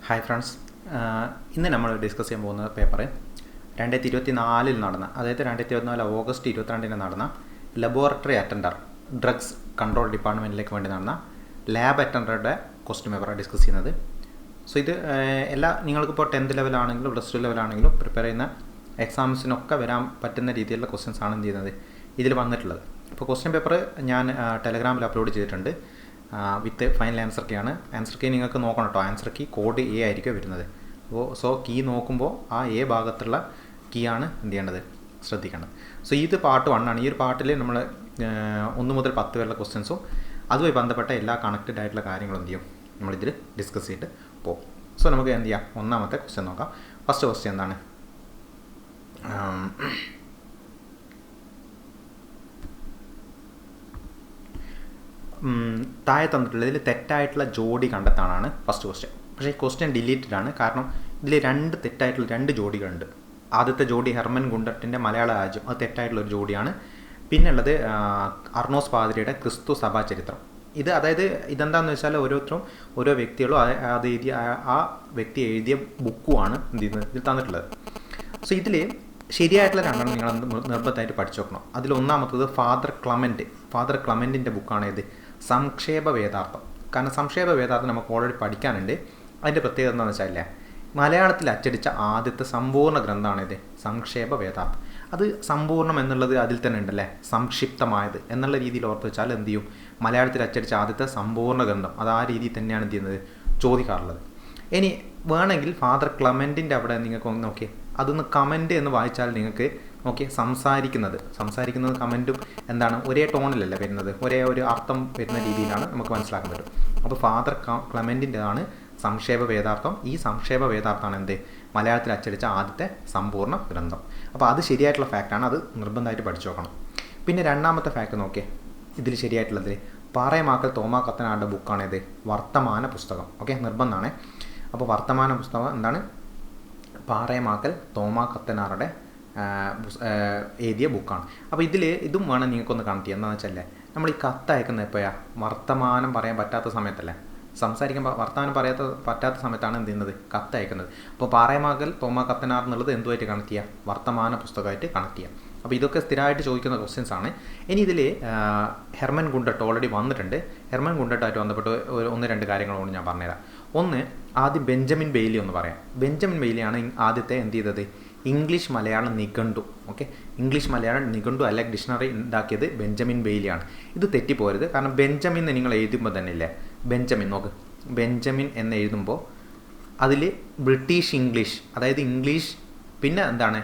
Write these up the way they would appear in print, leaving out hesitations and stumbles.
Hi friends, ഇന്ന് നമ്മൾ discuss ചെയ്യാൻ പോകുന്ന പേപ്പർ 2024 നടന്ന, അതായത് 2024 ഓഗസ്റ്റ് 22 നടന്ന ലബോറട്ടറി അറ്റൻഡർ ഡ്രഗ്സ് കൺട്രോൾ ഡിപ്പാർട്ട്മെൻറ്റിലേക്ക് വേണ്ടി നടന്ന ലാബ് അറ്റൻഡറുടെ ക്വസ്റ്റ്യൻ പേപ്പറാണ് ഡിസ്കസ് ചെയ്യുന്നത്. സോ ഇത് എല്ലാ നിങ്ങൾക്കിപ്പോൾ 10th ലെവലാണെങ്കിലും പ്ലസ് 2 ലെവലാണെങ്കിലും പ്രിപ്പയർ ചെയ്യുന്ന എക്സാംസിനൊക്കെ വരാൻ പറ്റുന്ന രീതിയിലുള്ള ക്വസ്റ്റ്യൻസ് ആണ് എന്ത് ചെയ്യുന്നത് ഇതിൽ വന്നിട്ടുള്ളത്. ഇപ്പോൾ ക്വസ്റ്റ്യൻ പേപ്പർ ഞാൻ ടെലഗ്രാമിൽ അപ്ലോഡ് ചെയ്തിട്ടുണ്ട് വിത്ത് ഫൈനൽ ആൻസർ കീയാണ്. ആൻസർ കീ നിങ്ങൾക്ക് നോക്കണം കേട്ടോ. ആൻസർ കീ കോഡ് എ ആയിരിക്കും വരുന്നത്. അപ്പോൾ കീ നോക്കുമ്പോൾ ആ എ ഭാഗത്തുള്ള കീ ആണ് എന്ത് ചെയ്യേണ്ടത്, ശ്രദ്ധിക്കേണ്ടത്. സോ ഇത് പാർട്ട് 1 ആണ്. ഈ ഒരു പാർട്ടിൽ നമ്മൾ 1 മുതൽ 10 വരെയുള്ള ക്വസ്റ്റ്യൻസും അതുമായി ബന്ധപ്പെട്ട എല്ലാ കണക്റ്റഡ് ആയിട്ടുള്ള കാര്യങ്ങളും എന്ത് ചെയ്യും നമ്മളിതിൽ ഡിസ്കസ് ചെയ്തിട്ട് പോകും. സോ നമുക്ക് എന്ത് ചെയ്യാം, ഒന്നാമത്തെ ക്വസ്റ്റ്യൻ നോക്കാം. ഫസ്റ്റ് ക്വസ്റ്റ്യൻ എന്താണ്, താഴെ തന്നിട്ടുള്ളതിൽ തെറ്റായിട്ടുള്ള ജോഡി കണ്ടെത്താനാണ് ഫസ്റ്റ് ക്വസ്റ്റ്യൻ. പക്ഷേ ഈ ക്വസ്റ്റ്യൻ ഡിലീറ്റഡ് ആണ്, കാരണം ഇതിൽ 2 തെറ്റായിട്ടുള്ള 2 ജോഡികളുണ്ട്. ആദ്യത്തെ ജോഡി ഹെർമൻ ഗുണ്ടർട്ടിൻ്റെ മലയാള രാജ്യം, അത് തെറ്റായിട്ടുള്ളൊരു ജോഡിയാണ്. പിന്നെ ഉള്ളത് അർണോസ് പാദ്രിയുടെ ക്രിസ്തു സഭാ ചരിത്രം. ഇത് അതായത് ഇതെന്താണെന്ന് വെച്ചാൽ ഓരോരുത്തരും ഓരോ വ്യക്തികളും അത് എഴുതിയ ആ വ്യക്തി എഴുതിയ ബുക്കുമാണ് എന്ത് ചെയ്യുന്നത് ഇതിൽ തന്നിട്ടുള്ളത്. സോ ഇതിൽ ശരിയായിട്ടുള്ള 2 നിങ്ങൾ നിർബന്ധമായിട്ട് പഠിച്ചു നോക്കണം. അതിൽ ഒന്നാമത്തത് ഫാദർ ക്ലമൻറ്റിൻ്റെ ബുക്കാണ് ഇത് സംക്ഷേപ വേദാർത്ഥം. കാരണം സംക്ഷേപ വേദാർത്ഥം നമുക്ക് ഓൾറെഡി പഠിക്കാനുണ്ട്. അതിൻ്റെ പ്രത്യേകത എന്താണെന്ന് വെച്ചാൽ മലയാളത്തിൽ അച്ചടിച്ച ആദ്യത്തെ സമ്പൂർണ്ണ ഗ്രന്ഥമാണിത് സംക്ഷേപ വേദാർത്ഥം. അത് സമ്പൂർണ്ണം എന്നുള്ളത് അതിൽ തന്നെ ഉണ്ടല്ലേ, സംക്ഷിപ്തമായത് എന്നുള്ള രീതിയിൽ ഓർത്ത് വെച്ചാൽ എന്ത് ചെയ്യും, മലയാളത്തിൽ അച്ചടിച്ച ആദ്യത്തെ സമ്പൂർണ്ണ ഗ്രന്ഥം അത് ആ രീതിയിൽ തന്നെയാണ് എന്ത് ചെയ്യുന്നത് ചോദിക്കാറുള്ളത്. ഇനി വേണമെങ്കിൽ ഫാദർ ക്ലമൻറ്റിൻ്റെ അവിടെ നിങ്ങൾക്ക് ഒന്ന് നോക്കിയേ, അതൊന്ന് കമൻറ്റ് എന്ന് വായിച്ചാൽ നിങ്ങൾക്ക് നോക്കി സംസാരിക്കുന്നത് കമൻറ്റും എന്താണ് ഒരേ ടോണിലല്ല വരുന്നത്, ഒരേ ഒരു അർത്ഥം വരുന്ന രീതിയിലാണ് നമുക്ക് മനസ്സിലാക്കാൻ പറ്റും. അപ്പോൾ ഫാദർ ക്ലമൻറ്റിൻ്റെതാണ് സംക്ഷേപ വേദാർത്ഥം. ഈ സംക്ഷേപ വേദാർത്ഥമാണ് എന്ത് മലയാളത്തിൽ അച്ചടിച്ച ആദ്യത്തെ സമ്പൂർണ്ണ ഗ്രന്ഥം. അപ്പോൾ അത് ശരിയായിട്ടുള്ള ഫാക്റ്റാണ്, അത് നിർബന്ധമായിട്ട് പഠിച്ചു നോക്കണം. പിന്നെ രണ്ടാമത്തെ ഫാക്റ്റ് നോക്കിയേ, ഇതിൽ ശരിയായിട്ടുള്ളതിൽ പാറേമാക്കൽ തോമാ കത്തനാരുടെ ബുക്കാണിത് വർത്തമാന പുസ്തകം. ഓക്കെ, നിർബന്ധമാണ്. അപ്പോൾ വർത്തമാന പുസ്തകം എന്താണ്, പാറേമാക്കൽ തോമാ കത്തനാറുടെ എഴുതിയ ബുക്കാണ്. അപ്പോൾ ഇതും വേണം നിങ്ങൾക്കൊന്ന് കണക്ട് ചെയ്യാം. എന്താണെന്ന് വെച്ചാൽ നമ്മൾ ഈ കത്ത് അയക്കുന്നത് എപ്പോഴാണ്, വർത്തമാനം പറയാൻ പറ്റാത്ത സമയത്തല്ലേ, സംസാരിക്കാൻ വർത്തമാനം പറ്റാത്ത സമയത്താണ് എന്ത് ചെയ്യുന്നത് കത്ത് അയക്കുന്നത്. അപ്പോൾ പാറേമാക്കൽ തോമാ കത്തനാർ എന്നുള്ളത് എന്തുമായിട്ട് കണക്ട് ചെയ്യുക, വർത്തമാന പുസ്തകമായിട്ട് കണക്ട് ചെയ്യാം. അപ്പോൾ ഇതൊക്കെ സ്ഥിരമായിട്ട് ചോദിക്കുന്ന ക്വസ്റ്റ്യൻസ് ആണ്. ഇനി ഇതിൽ ഹെർമൻ ഗുണ്ടർട്ട് ഓൾറെഡി വന്നിട്ടുണ്ട്. ഹെർമൻ ഗുണ്ടർട്ടായിട്ട് ബന്ധപ്പെട്ട് 1-2 കാര്യങ്ങളോട് ഞാൻ പറഞ്ഞുതരാം. ഒന്ന്, ആദ്യം ബെഞ്ചമിൻ ബെയ്ലി ഒന്ന് പറയാം. ബെഞ്ചമിൻ ബെയ്ലിയാണ് ആദ്യത്തെ എന്ത് ചെയ്തത് ഇംഗ്ലീഷ് മലയാളം നിഘണ്ടു. ഓക്കെ, ഇംഗ്ലീഷ് മലയാളം നിഘണ്ടു അല്ലെങ്കിൽ ഡിക്ഷണറി ഉണ്ടാക്കിയത് ബെഞ്ചമിൻ ബെയ്ലിയാണ്. ഇത് തെറ്റിപ്പോരുത്, കാരണം ബെഞ്ചമിൻ എന്ന് നിങ്ങൾ എഴുതുമ്പോൾ തന്നെ ഇല്ലേ, ബെഞ്ചമിൻ നോക്ക്, ബെഞ്ചമിൻ എന്ന് എഴുതുമ്പോൾ അതിൽ ബ്രിട്ടീഷ് ഇംഗ്ലീഷ്, അതായത് ഇംഗ്ലീഷ് പിന്നെ എന്താണ്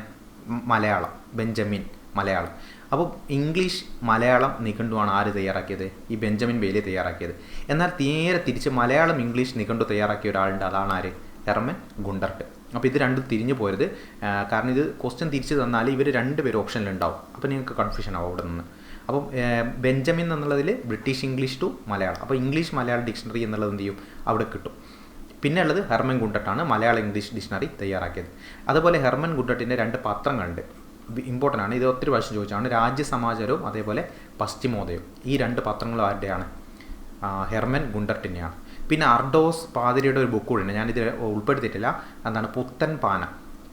മലയാളം, ബെഞ്ചമിൻ മലയാളം. അപ്പോൾ ഇംഗ്ലീഷ് മലയാളം നിഘണ്ടുവാണ് ആര് തയ്യാറാക്കിയത്, ഈ ബെഞ്ചമിൻ ബെയ്ലി തയ്യാറാക്കിയത്. എന്നാൽ നേരെ തിരിച്ച് മലയാളം ഇംഗ്ലീഷ് നിഘണ്ടു തയ്യാറാക്കിയ ഒരാളുണ്ട്, അതാണ് ആര്, ഹെർമൻ ഗുണ്ടർട്ട്. അപ്പോൾ ഇത് രണ്ടും തിരിഞ്ഞു പോരുത്, കാരണം ഇത് ക്വസ്റ്റ്യൻ തിരിച്ച് തന്നാൽ ഇവർ 2 പേര് ഓപ്ഷനിലുണ്ടാവും. അപ്പോൾ നിങ്ങൾക്ക് കൺഫ്യൂഷൻ ആവും അവിടെ നിന്ന്. അപ്പം ബെഞ്ചമിൻ എന്നുള്ളതിൽ ബ്രിട്ടീഷ് ഇംഗ്ലീഷ് ടു മലയാളം, അപ്പോൾ ഇംഗ്ലീഷ് മലയാളം ഡിക്ഷണറി എന്നുള്ളത് എന്ത് ചെയ്യും അവിടെ കിട്ടും. പിന്നെ ഉള്ളത് ഹെർമൻ ഗുണ്ടർട്ടാണ് മലയാളം ഇംഗ്ലീഷ് ഡിക്ഷണറി തയ്യാറാക്കിയത്. അതുപോലെ ഹെർമൻ ഗുണ്ടർട്ടിൻ്റെ 2 പത്രങ്ങളുണ്ട്, ഇമ്പോർട്ടൻ്റ് ആണ്, ഇത് ഒത്തിരി പ്രാവശ്യം ചോദിച്ചാണ്. രാജ്യസമാചാരവും അതേപോലെ പശ്ചിമോദയവും. ഈ 2 പത്രങ്ങളും ആരുടെയാണ്, ഹെർമൻ ഗുണ്ടർട്ടിൻ്റെയാണ്. പിന്നെ അർണോസ് പാദ്രിയുടെ ഒരു ബുക്ക് കൂടെ ഞാനിത് ഉൾപ്പെടുത്തിയിട്ടില്ല, എന്താണ് പുത്തൻ പാന.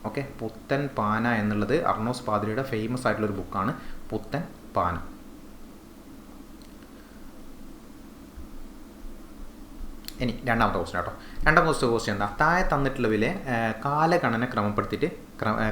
ഓക്കെ, പുത്തൻ പാന എന്നുള്ളത് അർണോസ് പാദ്രിയുടെ ഫേമസ് ആയിട്ടുള്ളൊരു ബുക്കാണ് പുത്തൻ പാന. ഇനി രണ്ടാമത്തെ ക്വസ്റ്റ്യൻ കേട്ടോ. രണ്ടാമത്തെ ക്വസ്റ്റ്യൻ എന്താ, താഴെ തന്നിട്ടുള്ളതിലെ കാലഗണന ക്രമപ്പെടുത്തിയിട്ട്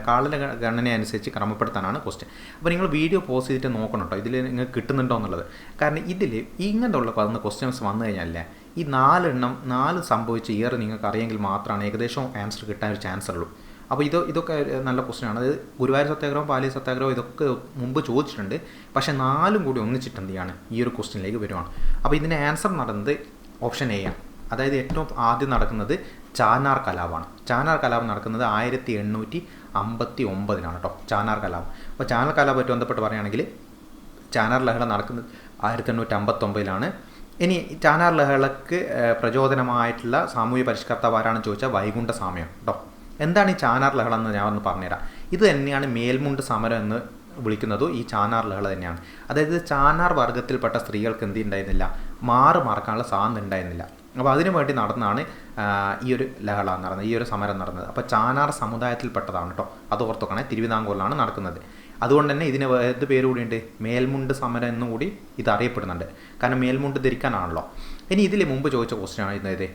കാലഗണന അനുസരിച്ച് ക്രമപ്പെടുത്താനാണ് ക്വസ്റ്റ്യൻ. അപ്പോൾ നിങ്ങൾ വീഡിയോ പോസ് ചെയ്തിട്ട് നോക്കണം കേട്ടോ, ഇതിൽ നിങ്ങൾക്ക് കിട്ടുന്നുണ്ടോ എന്നുള്ളത്. കാരണം ഇതിൽ ഇങ്ങനത്തെ ഉള്ള ക്വസ്റ്റ്യൻസ് വന്നു കഴിഞ്ഞാലേ ഈ 4 സംഭവിച്ച ഇയർ നിങ്ങൾക്ക് അറിയെങ്കിൽ മാത്രമാണ് ഏകദേശം ആൻസർ കിട്ടാൻ ഒരു ചാൻസ് ഉള്ളൂ. അപ്പോൾ ഇതൊക്കെ നല്ല ക്വസ്റ്റ്യനാണ്. അതായത് ഗുരുവായൂർ സത്യാഗ്രഹം, പാലി സത്യാഗ്രഹം ഇതൊക്കെ മുമ്പ് ചോദിച്ചിട്ടുണ്ട്. പക്ഷേ 4 കൂടി ഒന്നിച്ചിട്ട് എന്ത് ചെയ്യാണ് ഈ ഒരു ക്വസ്റ്റ്യനിലേക്ക് വരുവാണ്. അപ്പോൾ ഇതിൻ്റെ ആൻസർ നടന്നത് ഓപ്ഷൻ എ ആണ്. അതായത് ഏറ്റവും ആദ്യം നടക്കുന്നത് ചാനാർ കലാപമാണ്. ചാനാർ കലാപം നടക്കുന്നത് 1859 കേട്ടോ, ചാനാർ കലാപം. അപ്പോൾ ചാനാർ കലാപമായിട്ട് ബന്ധപ്പെട്ട് പറയുകയാണെങ്കിൽ ചാനാർ ലഹള നടക്കുന്നത് 1859. ഇനി ചാനാർ ലഹളക്ക് പ്രചോദനമായിട്ടുള്ള സാമൂഹ്യ പരിഷ്കർത്താവ് ആരാണെന്ന് ചോദിച്ചാൽ വൈകുണ്ഠ സ്വാമിയാണ് കേട്ടോ. എന്താണ് ഈ ചാനാർ ലഹള എന്ന് ഞാൻ ഒന്ന് പറഞ്ഞുതരാം. ഇത് തന്നെയാണ് മേൽമുണ്ട് സമരം എന്ന് വിളിക്കുന്നതും ഈ ചാനാർ ലഹള തന്നെയാണ്. അതായത് ചാനാർ വർഗ്ഗത്തിൽപ്പെട്ട സ്ത്രീകൾക്ക് എന്ത് ഉണ്ടായിരുന്നില്ല, മാറു മറക്കാനുള്ള സ്വാതന്ത്ര്യം ഉണ്ടായിരുന്നില്ല. അപ്പോൾ അതിനു വേണ്ടി നടന്നാണ് ഈ ഒരു ലഹള നടന്നത്, ഈ ഒരു സമരം നടന്നത്. അപ്പോൾ ചാനാർ സമുദായത്തിൽപ്പെട്ടതാണ് കേട്ടോ, അത് ഓർത്തോക്കണേ. തിരുവിതാംകൂറിലാണ് നടക്കുന്നത്. അതുകൊണ്ട് തന്നെ ഇതിന് ഏത് പേര് കൂടിയുണ്ട്, മേൽമുണ്ട് സമരം എന്നും കൂടി ഇത് അറിയപ്പെടുന്നുണ്ട്. കാരണം മേൽമുണ്ട് ധരിക്കാനാണല്ലോ. ഇനി ഇതിൽ മുമ്പ് ചോദിച്ച ക്വസ്റ്റ്യൻ ആണ് ഇത്,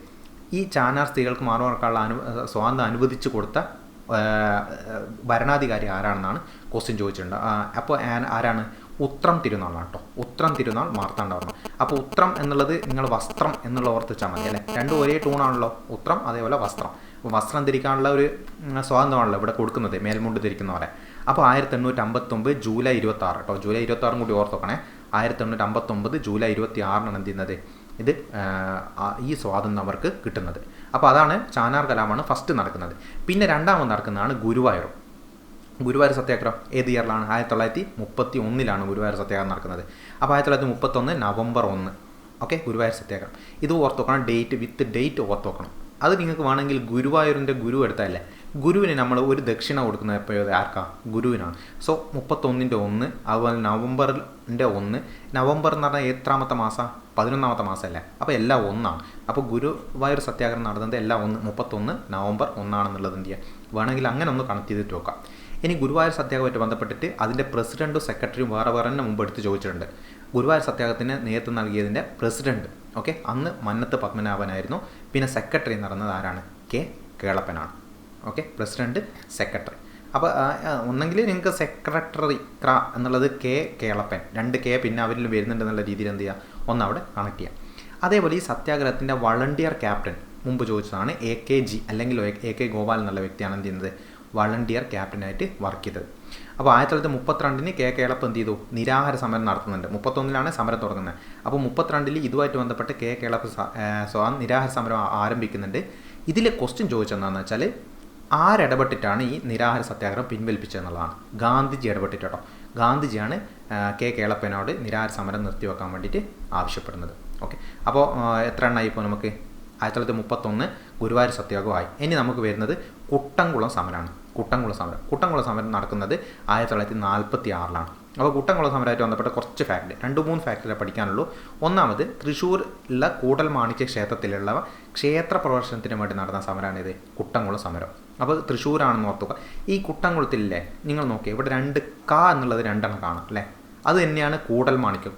ഈ ചാനാർ സ്ത്രീകൾക്ക് മാറുവാർക്കുള്ള സ്വാതന്ത്ര്യം അനുവദിച്ചു കൊടുത്ത ഭരണാധികാരി ആരാണെന്നാണ് ക്വസ്റ്റ്യൻ ചോദിച്ചിട്ടുണ്ട്. അപ്പോൾ ആരാണ്, ഉത്രം തിരുനാളാണ് കേട്ടോ. ഉത്രം തിരുനാൾ മാർത്താണ്ഡവർമ്മ. അപ്പോൾ ഉത്രം എന്നുള്ളത് നിങ്ങൾ വസ്ത്രം എന്നുള്ള ഓർത്തിച്ചാൽ മതി അല്ലേ, രണ്ടും ഒരേ ടൂണാണല്ലോ, ഉത്രം അതേപോലെ വസ്ത്രം. അപ്പോൾ വസ്ത്രം ധരിക്കാനുള്ള ഒരു സ്വാതന്ത്ര്യമാണല്ലോ ഇവിടെ കൊടുക്കുന്നത് മേൽമുണ്ട് ധരിക്കുന്നവരെ. അപ്പോൾ 1859 ജൂലൈ 26 കേട്ടോ, ജൂലൈ 26 കൂടി ഓർത്തോക്കണേ. 1859 ജൂലൈ 26 എന്ത് ചെയ്യുന്നത്, ഇത് ഈ സ്വാതന്ത്ര്യം അവർക്ക് കിട്ടുന്നത്. അപ്പോൾ അതാണ് ചാനാർ കലാപമാണ് ഫസ്റ്റ് നടക്കുന്നത്. പിന്നെ രണ്ടാമത് നടക്കുന്നതാണ് ഗുരുവായൂർ സത്യാഗ്രഹം. ഏത് ഇയറിലാണ്? 1931 ഗുരുവായൂർ സത്യാഗ്രഹം നടക്കുന്നത്. അപ്പോൾ 1931 നവംബർ 1 ഓക്കെ, ഗുരുവായൂർ സത്യാഗ്രഹം. ഇത് ഓർത്തോക്കണം, ഡേറ്റ് ഓർത്തോക്കണം. അത് നിങ്ങൾക്ക് വേണമെങ്കിൽ ഗുരുവായൂരിൻ്റെ ഗുരു എടുത്താലേ, ഗുരുവിന് നമ്മൾ ഒരു ദക്ഷിണ കൊടുക്കുന്നത് എപ്പോഴും ആർക്കാ, ഗുരുവിനാണ്. സോ 31-ൻ്റെ 1, അതുപോലെ നവംബറിൻ്റെ 1. നവംബർ എന്ന് പറഞ്ഞാൽ എത്രാമത്തെ മാസം, 11ാമത്തെ മാസമല്ലേ. അപ്പോൾ എല്ലാം ഒന്നാണ്. അപ്പോൾ ഗുരുവായൂർ സത്യാഗ്രഹം നടന്നത് എല്ലാം 31 നവംബർ 1 എന്ത് ചെയ്യുക, വേണമെങ്കിൽ അങ്ങനെ ഒന്ന് കണക്ട് ചെയ്തിട്ട് നോക്കാം. ഇനി ഗുരുവായൂർ സത്യാഗ്രഹമായിട്ട് ബന്ധപ്പെട്ടിട്ട് അതിൻ്റെ പ്രസിഡൻറ്റും സെക്രട്ടറിയും വേറെ തന്നെ മുമ്പ് എടുത്ത് ചോദിച്ചിട്ടുണ്ട്. ഗുരുവായൂർ സത്യാഗ്രഹത്തിന് നേതൃത്വം നൽകിയതിൻ്റെ പ്രസിഡൻറ്റ് ഓക്കെ അന്ന് മന്നത്ത് പത്മനാഭനായിരുന്നു. പിന്നെ സെക്രട്ടറി നടന്നത് ആരാണ്, കെ കേളപ്പനാണ്. Okay, president secretary. അപ്പോൾ ഒന്നെങ്കിൽ നിങ്ങൾക്ക് സെക്രട്ടറി എന്നുള്ളത് കെ കേളപ്പൻ, 2 കെ പിന്നെ അവരിൽ വരുന്നുണ്ട് എന്നുള്ള രീതിയിൽ എന്ത് ചെയ്യുക, ഒന്നവിടെ കണക്ട് ചെയ്യാം. അതേപോലെ ഈ സത്യാഗ്രഹത്തിൻ്റെ വളണ്ടിയർ ക്യാപ്റ്റൻ മുമ്പ് ചോദിച്ചതാണ് AKG അല്ലെങ്കിൽ AK ഗോപാൽ എന്നുള്ള വ്യക്തിയാണ് എന്ത് ചെയ്യുന്നത്, വളണ്ടിയർ ക്യാപ്റ്റനായിട്ട് വർക്ക് ചെയ്തത്. അപ്പോൾ 1932 കെ കേളപ്പൻ എന്ത് ചെയ്തു, നിരാഹാര സമരം നടത്തുന്നുണ്ട്. 31 സമരം തുടങ്ങുന്നത്. അപ്പോൾ 32 ഇതുമായിട്ട് ബന്ധപ്പെട്ട് കെ കേളപ്പൻ നിരാഹാര സമരം ആരംഭിക്കുന്നുണ്ട്. ഇതിലെ ക്വസ്റ്റ്യൻ ചോദിച്ചെന്താണെന്ന് വെച്ചാൽ ആരിടപെട്ടിട്ടാണ് ഈ നിരാഹാര സത്യാഗ്രഹം പിൻവലിപ്പിച്ചതെന്നുള്ളതാണ്. ഗാന്ധിജി ഇടപെട്ടിട്ടോ. ഗാന്ധിജിയാണ് കെ കേളപ്പനോട് നിരാഹാര സമരം നിർത്തിവെക്കാൻ വേണ്ടിയിട്ട് ആവശ്യപ്പെടുന്നത്. ഓക്കെ, അപ്പോൾ എത്ര എണ്ണമായി ഇപ്പോൾ നമുക്ക്, 1931 ഗുരുവായൂർ സത്യാഗ്രഹമായി. ഇനി നമുക്ക് വരുന്നത് കുട്ടംകുളം സമരമാണ്. കുട്ടംകുളം സമരം നടക്കുന്നത് 1946. അപ്പോൾ കുട്ടംകുളം സമരമായിട്ട് ബന്ധപ്പെട്ട കുറച്ച് ഫാക്ട്, 2-3 ഫാക്ടറെ പഠിക്കാനുള്ളൂ. ഒന്നാമത് തൃശ്ശൂരിലുള്ള കൂടൽമാണിക്യ ക്ഷേത്രത്തിലുള്ള ക്ഷേത്ര പ്രദർശനത്തിന് വേണ്ടി നടന്ന സമരമാണിത്, കുട്ടംകുളം സമരം. അപ്പോൾ തൃശ്ശൂരാണെന്ന് ഓർത്തുക. ഈ കുട്ടംകുളത്തിലെ നിങ്ങൾ നോക്കിയാൽ ഇവിടെ 2 ക എന്നുള്ളത് 2 കാണാം അല്ലേ, അത് തന്നെയാണ് കൂടൽമാണിക്യം.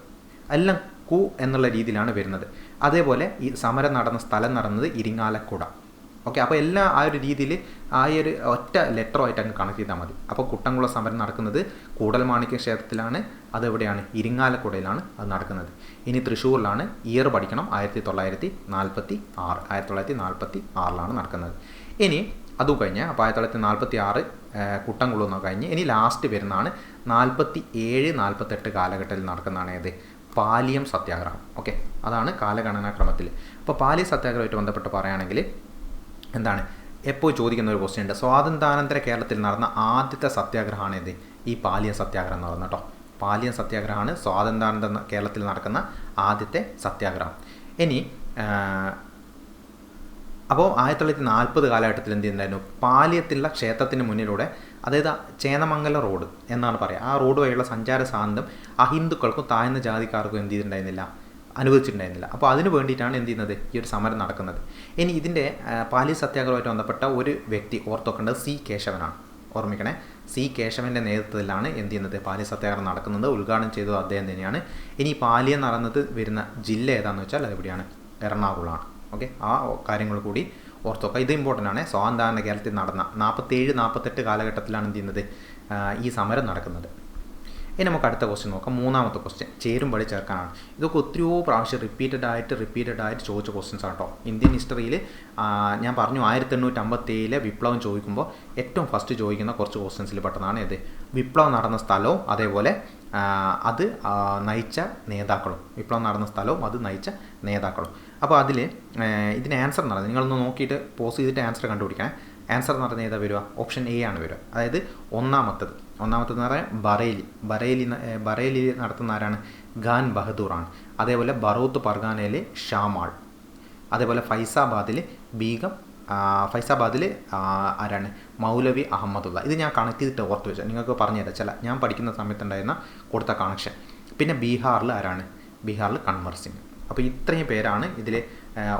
എല്ലാം കു എന്നുള്ള രീതിയിലാണ് വരുന്നത്. അതേപോലെ ഈ സമരം നടന്ന സ്ഥലം നടന്നത് ഇരിങ്ങാലക്കുട. ഓക്കെ, അപ്പോൾ എല്ലാ ആ ഒരു രീതിയിൽ ആ ഒരു ഒറ്റ ലെറ്ററുമായിട്ട് അങ്ങ് കണക്ട് ചെയ്താൽ മതി. അപ്പോൾ കുട്ടംകുളം സമരം നടക്കുന്നത് കൂടൽമാണിക്യ ക്ഷേത്രത്തിലാണ്, അതെവിടെയാണ്, ഇരിങ്ങാലക്കുടയിലാണ് അത് നടക്കുന്നത്. ഇനി തൃശ്ശൂരിലാണ്, ഇയർ പഠിക്കണം, 1946 നടക്കുന്നത്. ഇനി അതും കഴിഞ്ഞ് അപ്പോൾ 1946 കുട്ടംകുളം കഴിഞ്ഞ് ഇനി ലാസ്റ്റ് വരുന്നതാണ് 47-48 കാലഘട്ടത്തിൽ നടക്കുന്നതാണ് ഏത്, പാലിയം സത്യാഗ്രഹം. ഓക്കെ, അതാണ് കാലഗണനാക്രമത്തിൽ. അപ്പോൾ പാലിയം സത്യാഗ്രഹമായിട്ട് ബന്ധപ്പെട്ട് പറയുകയാണെങ്കിൽ എന്താണ്, എപ്പോൾ ചോദിക്കുന്ന ഒരു ക്വസ്റ്റ്യൻ ഉണ്ട്, സ്വാതന്ത്ര്യാനന്തര കേരളത്തിൽ നടന്ന ആദ്യത്തെ സത്യാഗ്രഹമാണ് ഇത്, ഈ പാലിയം സത്യാഗ്രഹം എന്ന് പറയുന്നത് കേട്ടോ. പാലിയം സത്യാഗ്രഹമാണ് സ്വാതന്ത്ര്യാനന്തര കേരളത്തിൽ നടക്കുന്ന ആദ്യത്തെ സത്യാഗ്രഹം. ഇനി അപ്പോൾ 1940 കാലഘട്ടത്തിൽ എന്ത് ചെയ്യുന്നുണ്ടായിരുന്നു, പാലിയത്തിലുള്ള ക്ഷേത്രത്തിന് മുന്നിലൂടെ, അതായത് ചേന്നമംഗലം റോഡ് എന്നാണ് പറയുക, ആ റോഡ് വഴിയുള്ള സഞ്ചാര സ്വാതന്ത്ര്യം അഹിന്ദുക്കൾക്കും താഴ്ന്ന ജാതിക്കാർക്കും എന്ത് ചെയ്തിട്ടുണ്ടായിരുന്നില്ല, അനുവദിച്ചിട്ടുണ്ടായിരുന്നില്ല. അപ്പോൾ അതിന് വേണ്ടിയിട്ടാണ് എന്ത് ചെയ്യുന്നത്, ഈ ഒരു സമരം നടക്കുന്നത്. ഇനി ഇതിൻ്റെ പാലിയ സത്യാഗ്രഹമായിട്ട് ബന്ധപ്പെട്ട ഒരു വ്യക്തി ഓർത്തോക്കേണ്ടത് C. കേശവനാണ്. ഓർമ്മിക്കണേ, C. കേശവൻ്റെ നേതൃത്വത്തിലാണ് എന്ത് ചെയ്യുന്നത്, പാലിയ സത്യാഗ്രഹം നടക്കുന്നത്. ഉദ്ഘാടനം ചെയ്തത് അദ്ദേഹം തന്നെയാണ്. ഇനി പാലിയം നടന്നത് വരുന്ന ജില്ല ഏതാണെന്ന് വെച്ചാൽ അതെവിടെയാണ്, എറണാകുളമാണ്. ഓക്കെ, ആ കാര്യങ്ങൾ കൂടി ഓർത്തോക്കുക. ഇത് ഇമ്പോർട്ടൻ്റ് ആണ്. സ്വാതന്ത്ര്യ കേരളത്തിൽ നടന്ന 47-48 കാലഘട്ടത്തിലാണ് എന്ത് ചെയ്യുന്നത്, ഈ സമരം നടക്കുന്നത്. ഇനി നമുക്ക് അടുത്ത ക്വസ്റ്റ്യൻ നോക്കാം. 3ാമത്തെ ക്വസ്റ്റ്യൻ ചേരുംപടി ചേർക്കാനാണ്. ഇതൊക്കെ ഒത്തിരിയോ പ്രാവശ്യം റിപ്പീറ്റഡ് ആയിട്ട് ചോദിച്ച ക്വസ്റ്റ്യൻസ് ആണ് കേട്ടോ. ഇന്ത്യൻ ഹിസ്റ്ററിയിൽ ഞാൻ പറഞ്ഞു 1857 വിപ്ലവം ചോദിക്കുമ്പോൾ ഏറ്റവും ഫസ്റ്റ് ചോദിക്കുന്ന കുറച്ച് ക്വസ്റ്റ്യൻസിൽ പെട്ടതാണ് ഇത്, വിപ്ലവം നടന്ന സ്ഥലവും അതേപോലെ അത് നയിച്ച നേതാക്കളും. വിപ്ലവം നടന്ന സ്ഥലവും അത് നയിച്ച നേതാക്കളും. അപ്പോൾ അതിൽ ഇതിന് ആൻസർ നടന്നത് നിങ്ങളൊന്ന് നോക്കിയിട്ട് പോസ് ചെയ്തിട്ട് ആൻസർ കണ്ടുപിടിക്കണം. ആൻസർ നടന്ന ഏതാ വരിക, ഓപ്ഷൻ എ ആണ് വരിക. അതായത് ഒന്നാമത്തത് എന്ന് പറഞ്ഞാൽ ബറേലി നടത്തുന്ന ആരാണ്, ഖാൻ ബഹദൂറാണ്. അതേപോലെ ബറൂത്ത് പർഗാനയിൽ ഷാമാൾ. അതേപോലെ ഫൈസാബാദിൽ ആരാണ്, മൗലവി അഹമ്മദുള്ള. ഇത് ഞാൻ കണക്ട് ചെയ്തിട്ട് ഓർത്ത് വെച്ചാൽ നിങ്ങൾക്ക് പറഞ്ഞുതരാം, ഞാൻ പഠിക്കുന്ന സമയത്തുണ്ടായിരുന്ന കൊടുത്ത കണക്ഷൻ. പിന്നെ ബീഹാറിൽ ആരാണ്, ബീഹാറിൽ കൺവർ സിംഗ്. അപ്പോൾ ഇത്രയും പേരാണ് ഇതിൽ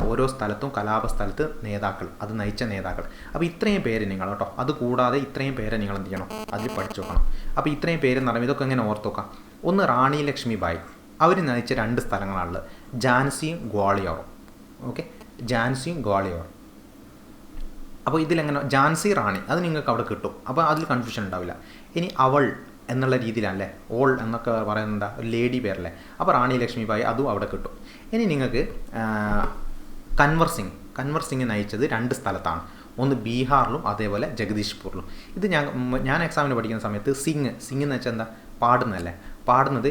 ഓരോ സ്ഥലത്തും കലാപസ്ഥലത്ത് നേതാക്കൾ, അത് നയിച്ച നേതാക്കൾ. അപ്പോൾ ഇത്രയും പേര് നിങ്ങൾ കേട്ടോ, അത് കൂടാതെ ഇത്രയും പേരെ നിങ്ങൾ എന്ത് ചെയ്യണം, അതിൽ പഠിച്ചു നോക്കണം. അപ്പോൾ ഇത്രയും പേരെന്ന് പറയുമ്പോൾ ഇതൊക്കെ എങ്ങനെ ഓർത്ത് നോക്കാം. ഒന്ന് റാണി ലക്ഷ്മിബായി, അവർ നയിച്ച 2 സ്ഥലങ്ങളാണുള്ളത്, ഝാൻസിയും ഗ്വാളിയോറും. ഓക്കെ, ഝാൻസിയും ഗ്വാളിയോറും. അപ്പോൾ ഇതിലെങ്ങനെ ഝാൻസി റാണി അത് നിങ്ങൾക്ക് അവിടെ കിട്ടും, അപ്പോൾ അതിൽ കൺഫ്യൂഷൻ ഉണ്ടാവില്ല. ഇനി അവൾ എന്നുള്ള രീതിയിലാണല്ലേ, ഓൾ എന്നൊക്കെ പറയുന്നത് എന്താ, ഒരു ലേഡി പേരല്ലേ, അപ്പോൾ റാണി ലക്ഷ്മിബായി അതും അവിടെ കിട്ടും. ഇനി നിങ്ങൾക്ക് കൻവർ സിംഗ് നയിച്ചത് 2 സ്ഥലത്താണ്, ഒന്ന് ബീഹാറിലും അതേപോലെ ജഗദീഷ്പൂരിലും. ഇത് ഞാൻ എക്സാമിന് പഠിക്കുന്ന സമയത്ത് സിംഗ് എന്ന് വെച്ചാൽ എന്താ, പാടുന്നതല്ലേ, പാടുന്നത്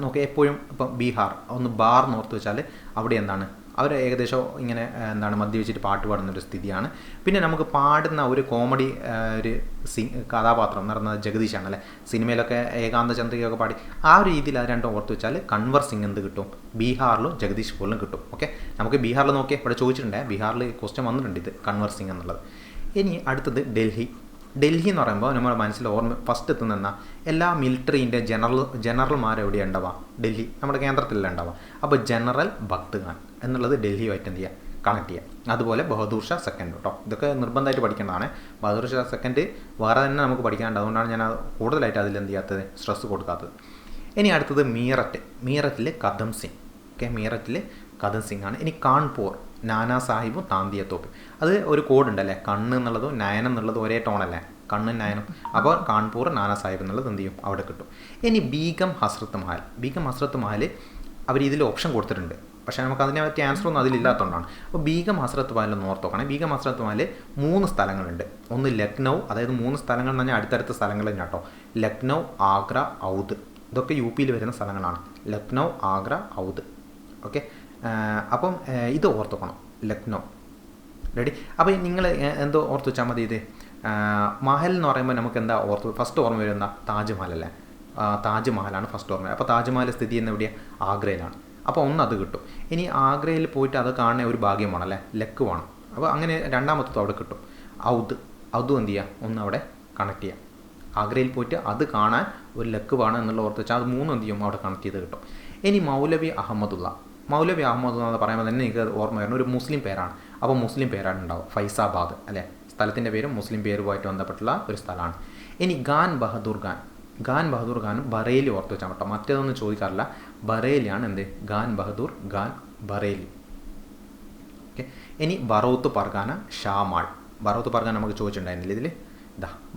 നോക്കി എപ്പോഴും ഇപ്പം ബീഹാർ ഒന്ന് ബാർ നോർത്ത് വെച്ചാൽ അവിടെ എന്താണ് അവർ ഏകദേശം ഇങ്ങനെ എന്താണ് മദ്യവെച്ചിട്ട് പാട്ട് പാടുന്നൊരു സ്ഥിതിയാണ്. പിന്നെ നമുക്ക് പാടുന്ന ഒരു കോമഡി ഒരു കഥാപാത്രം എന്ന് പറയുന്നത് ജഗദീഷാണല്ലേ, സിനിമയിലൊക്കെ ഏകാന്ത ചന്ദ്രികയൊക്കെ പാടി ആ ഒരു രീതിയിൽ അത് രണ്ടും ഓർത്ത് വെച്ചാൽ കൻവർ സിംഗ് എന്ത് കിട്ടും, ബീഹാറിലും ജഗദീഷ്പൂരിലും കിട്ടും. ഓക്കെ, നമുക്ക് ബീഹാറിൽ നോക്കിയാൽ ഇവിടെ ചോദിച്ചിട്ടുണ്ട്, ബീഹാറിൽ ക്വസ്റ്റ്യൻ വന്നിട്ടുണ്ട് ഇത് കൻവർ സിംഗ് എന്നുള്ളത്. ഇനി അടുത്തത് ഡൽഹി എന്ന് പറയുമ്പോൾ നമ്മുടെ മനസ്സിൽ ഫസ്റ്റ് എത്തുന്ന എല്ലാ മിലിറ്ററീൻ്റെ ജനറൽമാരെവിടെയാണ് ഉണ്ടാവുക, ഡൽഹി നമ്മുടെ കേന്ദ്രത്തിലല്ല ഉണ്ടാവുക. അപ്പോൾ ജനറൽ ഭക്ത്ഖാൻ എന്നുള്ളത് ഡൽഹിയുമായിട്ട് എന്ത് ചെയ്യുക, കണക്ട് ചെയ്യുക. അതുപോലെ ബഹദൂർ ഷാ സെക്കൻഡ് കേട്ടോ, ഇതൊക്കെ നിർബന്ധമായിട്ട് പഠിക്കേണ്ടതാണ്. ബഹദൂർ ഷാ സെക്കൻഡ് വേറെ തന്നെ നമുക്ക് പഠിക്കാനുണ്ട്, അതുകൊണ്ടാണ് ഞാൻ കൂടുതലായിട്ട് അതിൽ എന്ത് ചെയ്യാത്തത്, സ്ട്രെസ് കൊടുക്കാത്തത്. ഇനി അടുത്തത് മീററ്റിൽ കദം സിംഗ്. ഓക്കെ, മീററ്റിൽ കദം സിംഗ് ആണ്. ഇനി കാൺപൂർ നാനാ സാഹിബും താന്തിയ തോപ്പ്. അത് ഒരു കോഡ് ഉണ്ടല്ലേ, കണ്ണ് എന്നുള്ളതും നയനം എന്നുള്ളതും ഒരേ ടോണല്ലേ, കണ്ണും നയനും. അപ്പോൾ കാൺപൂർ നാനാ സാഹിബ് എന്നുള്ളത് എന്ത് ചെയ്യും, അവിടെ കിട്ടും. ഇനി ബീഗം ഹസ്രത്ത് മഹൽ അവർ ഇതിൽ ഓപ്ഷൻ കൊടുത്തിട്ടുണ്ട്, പക്ഷേ നമുക്ക് അതിനെ പറ്റിയ ആൻസർ ഒന്നും അതിലില്ലാത്തതുകൊണ്ടാണ്. അപ്പോൾ ബീഗം ഹസ്രത്ത് മഹൽ ഒന്ന് ഓർത്ത് നോക്കണം. ബീഗം ഹസ്രത്ത് മഹൽ 3 സ്ഥലങ്ങളുണ്ട്. ഒന്ന് ലക്നൗ, അതായത് 3 സ്ഥലങ്ങൾ എന്ന് പറഞ്ഞാൽ അടുത്തടുത്ത സ്ഥലങ്ങൾ തന്നെ കേട്ടോ, ലക്നൗ, ആഗ്ര, ഔധ്. ഇതൊക്കെ യു പിയിൽ വരുന്ന സ്ഥലങ്ങളാണ്, ലക്നൗ, ആഗ്ര, ഔധ്. ഓക്കെ, അപ്പം ഇത് ഓർത്ത് വെക്കണം, ലക്നൗ. റെഡി. അപ്പോൾ നിങ്ങൾ എന്തോ ഓർത്ത് വെച്ചാൽ മതി. ഇത് മഹൽ എന്ന് പറയുമ്പോൾ നമുക്ക് എന്താ ഫസ്റ്റ് ഓർമ്മ വരുന്ന താജ്മഹൽ അല്ലേ, താജ്മഹലാണ് ഫസ്റ്റ് ഓർമ്മ. അപ്പോൾ താജ്മഹൽ സ്ഥിതി ചെയ്യുന്ന എവിടെയാണ്, ആഗ്രയിലാണ്. അപ്പോൾ ഒന്ന് അത് കിട്ടും. ഇനി ആഗ്രയിൽ പോയിട്ട് അത് കാണുന്ന ഒരു ഭാഗ്യം വേണം അല്ലേ, ലക്ക് വേണം. അപ്പോൾ അങ്ങനെ രണ്ടാമത്തതും അവിടെ കിട്ടും. അതും എന്ത് ചെയ്യുക, ഒന്ന് അവിടെ കണക്ട് ചെയ്യാം. ആഗ്രയിൽ പോയിട്ട് അത് കാണാൻ ഒരു ലക്ക് വേണം എന്നുള്ള ഓർത്ത് വെച്ചാൽ അത് 3 എന്ത് ചെയ്യും, അവിടെ കണക്ട് ചെയ്ത് കിട്ടും. ഇനി മൗലവി അഹമ്മദുള്ള എന്ന് പറയുമ്പോൾ തന്നെ നിങ്ങൾക്ക് ഓർമ്മ വരുന്ന ഒരു മുസ്ലിം പേരാണ്. അപ്പോൾ മുസ്ലിം പേരാണ് ഉണ്ടാവും, ഫൈസാബാദ് അല്ലേ, സ്ഥലത്തിൻ്റെ പേരും മുസ്ലിം പേരുമായിട്ട് ബന്ധപ്പെട്ടുള്ള ഒരു സ്ഥലമാണ്. ഇനി ഖാൻ ബഹദൂർ ഖാനും ബറേലി ഓർത്ത് വെച്ചാൽ കേട്ടോ, മറ്റേതൊന്നും ചോദിക്കാറില്ല, ബറേലിയാണ് എന്ത്, ഖാൻ ബറേലി. ഓക്കെ. ഇനി ബറോത്ത് പർഗാന ഷാമാൾ. ബറോത്ത് പർഗാന നമുക്ക് ചോദിച്ചിട്ടുണ്ടായിരുന്നില്ല ഇതിൽ,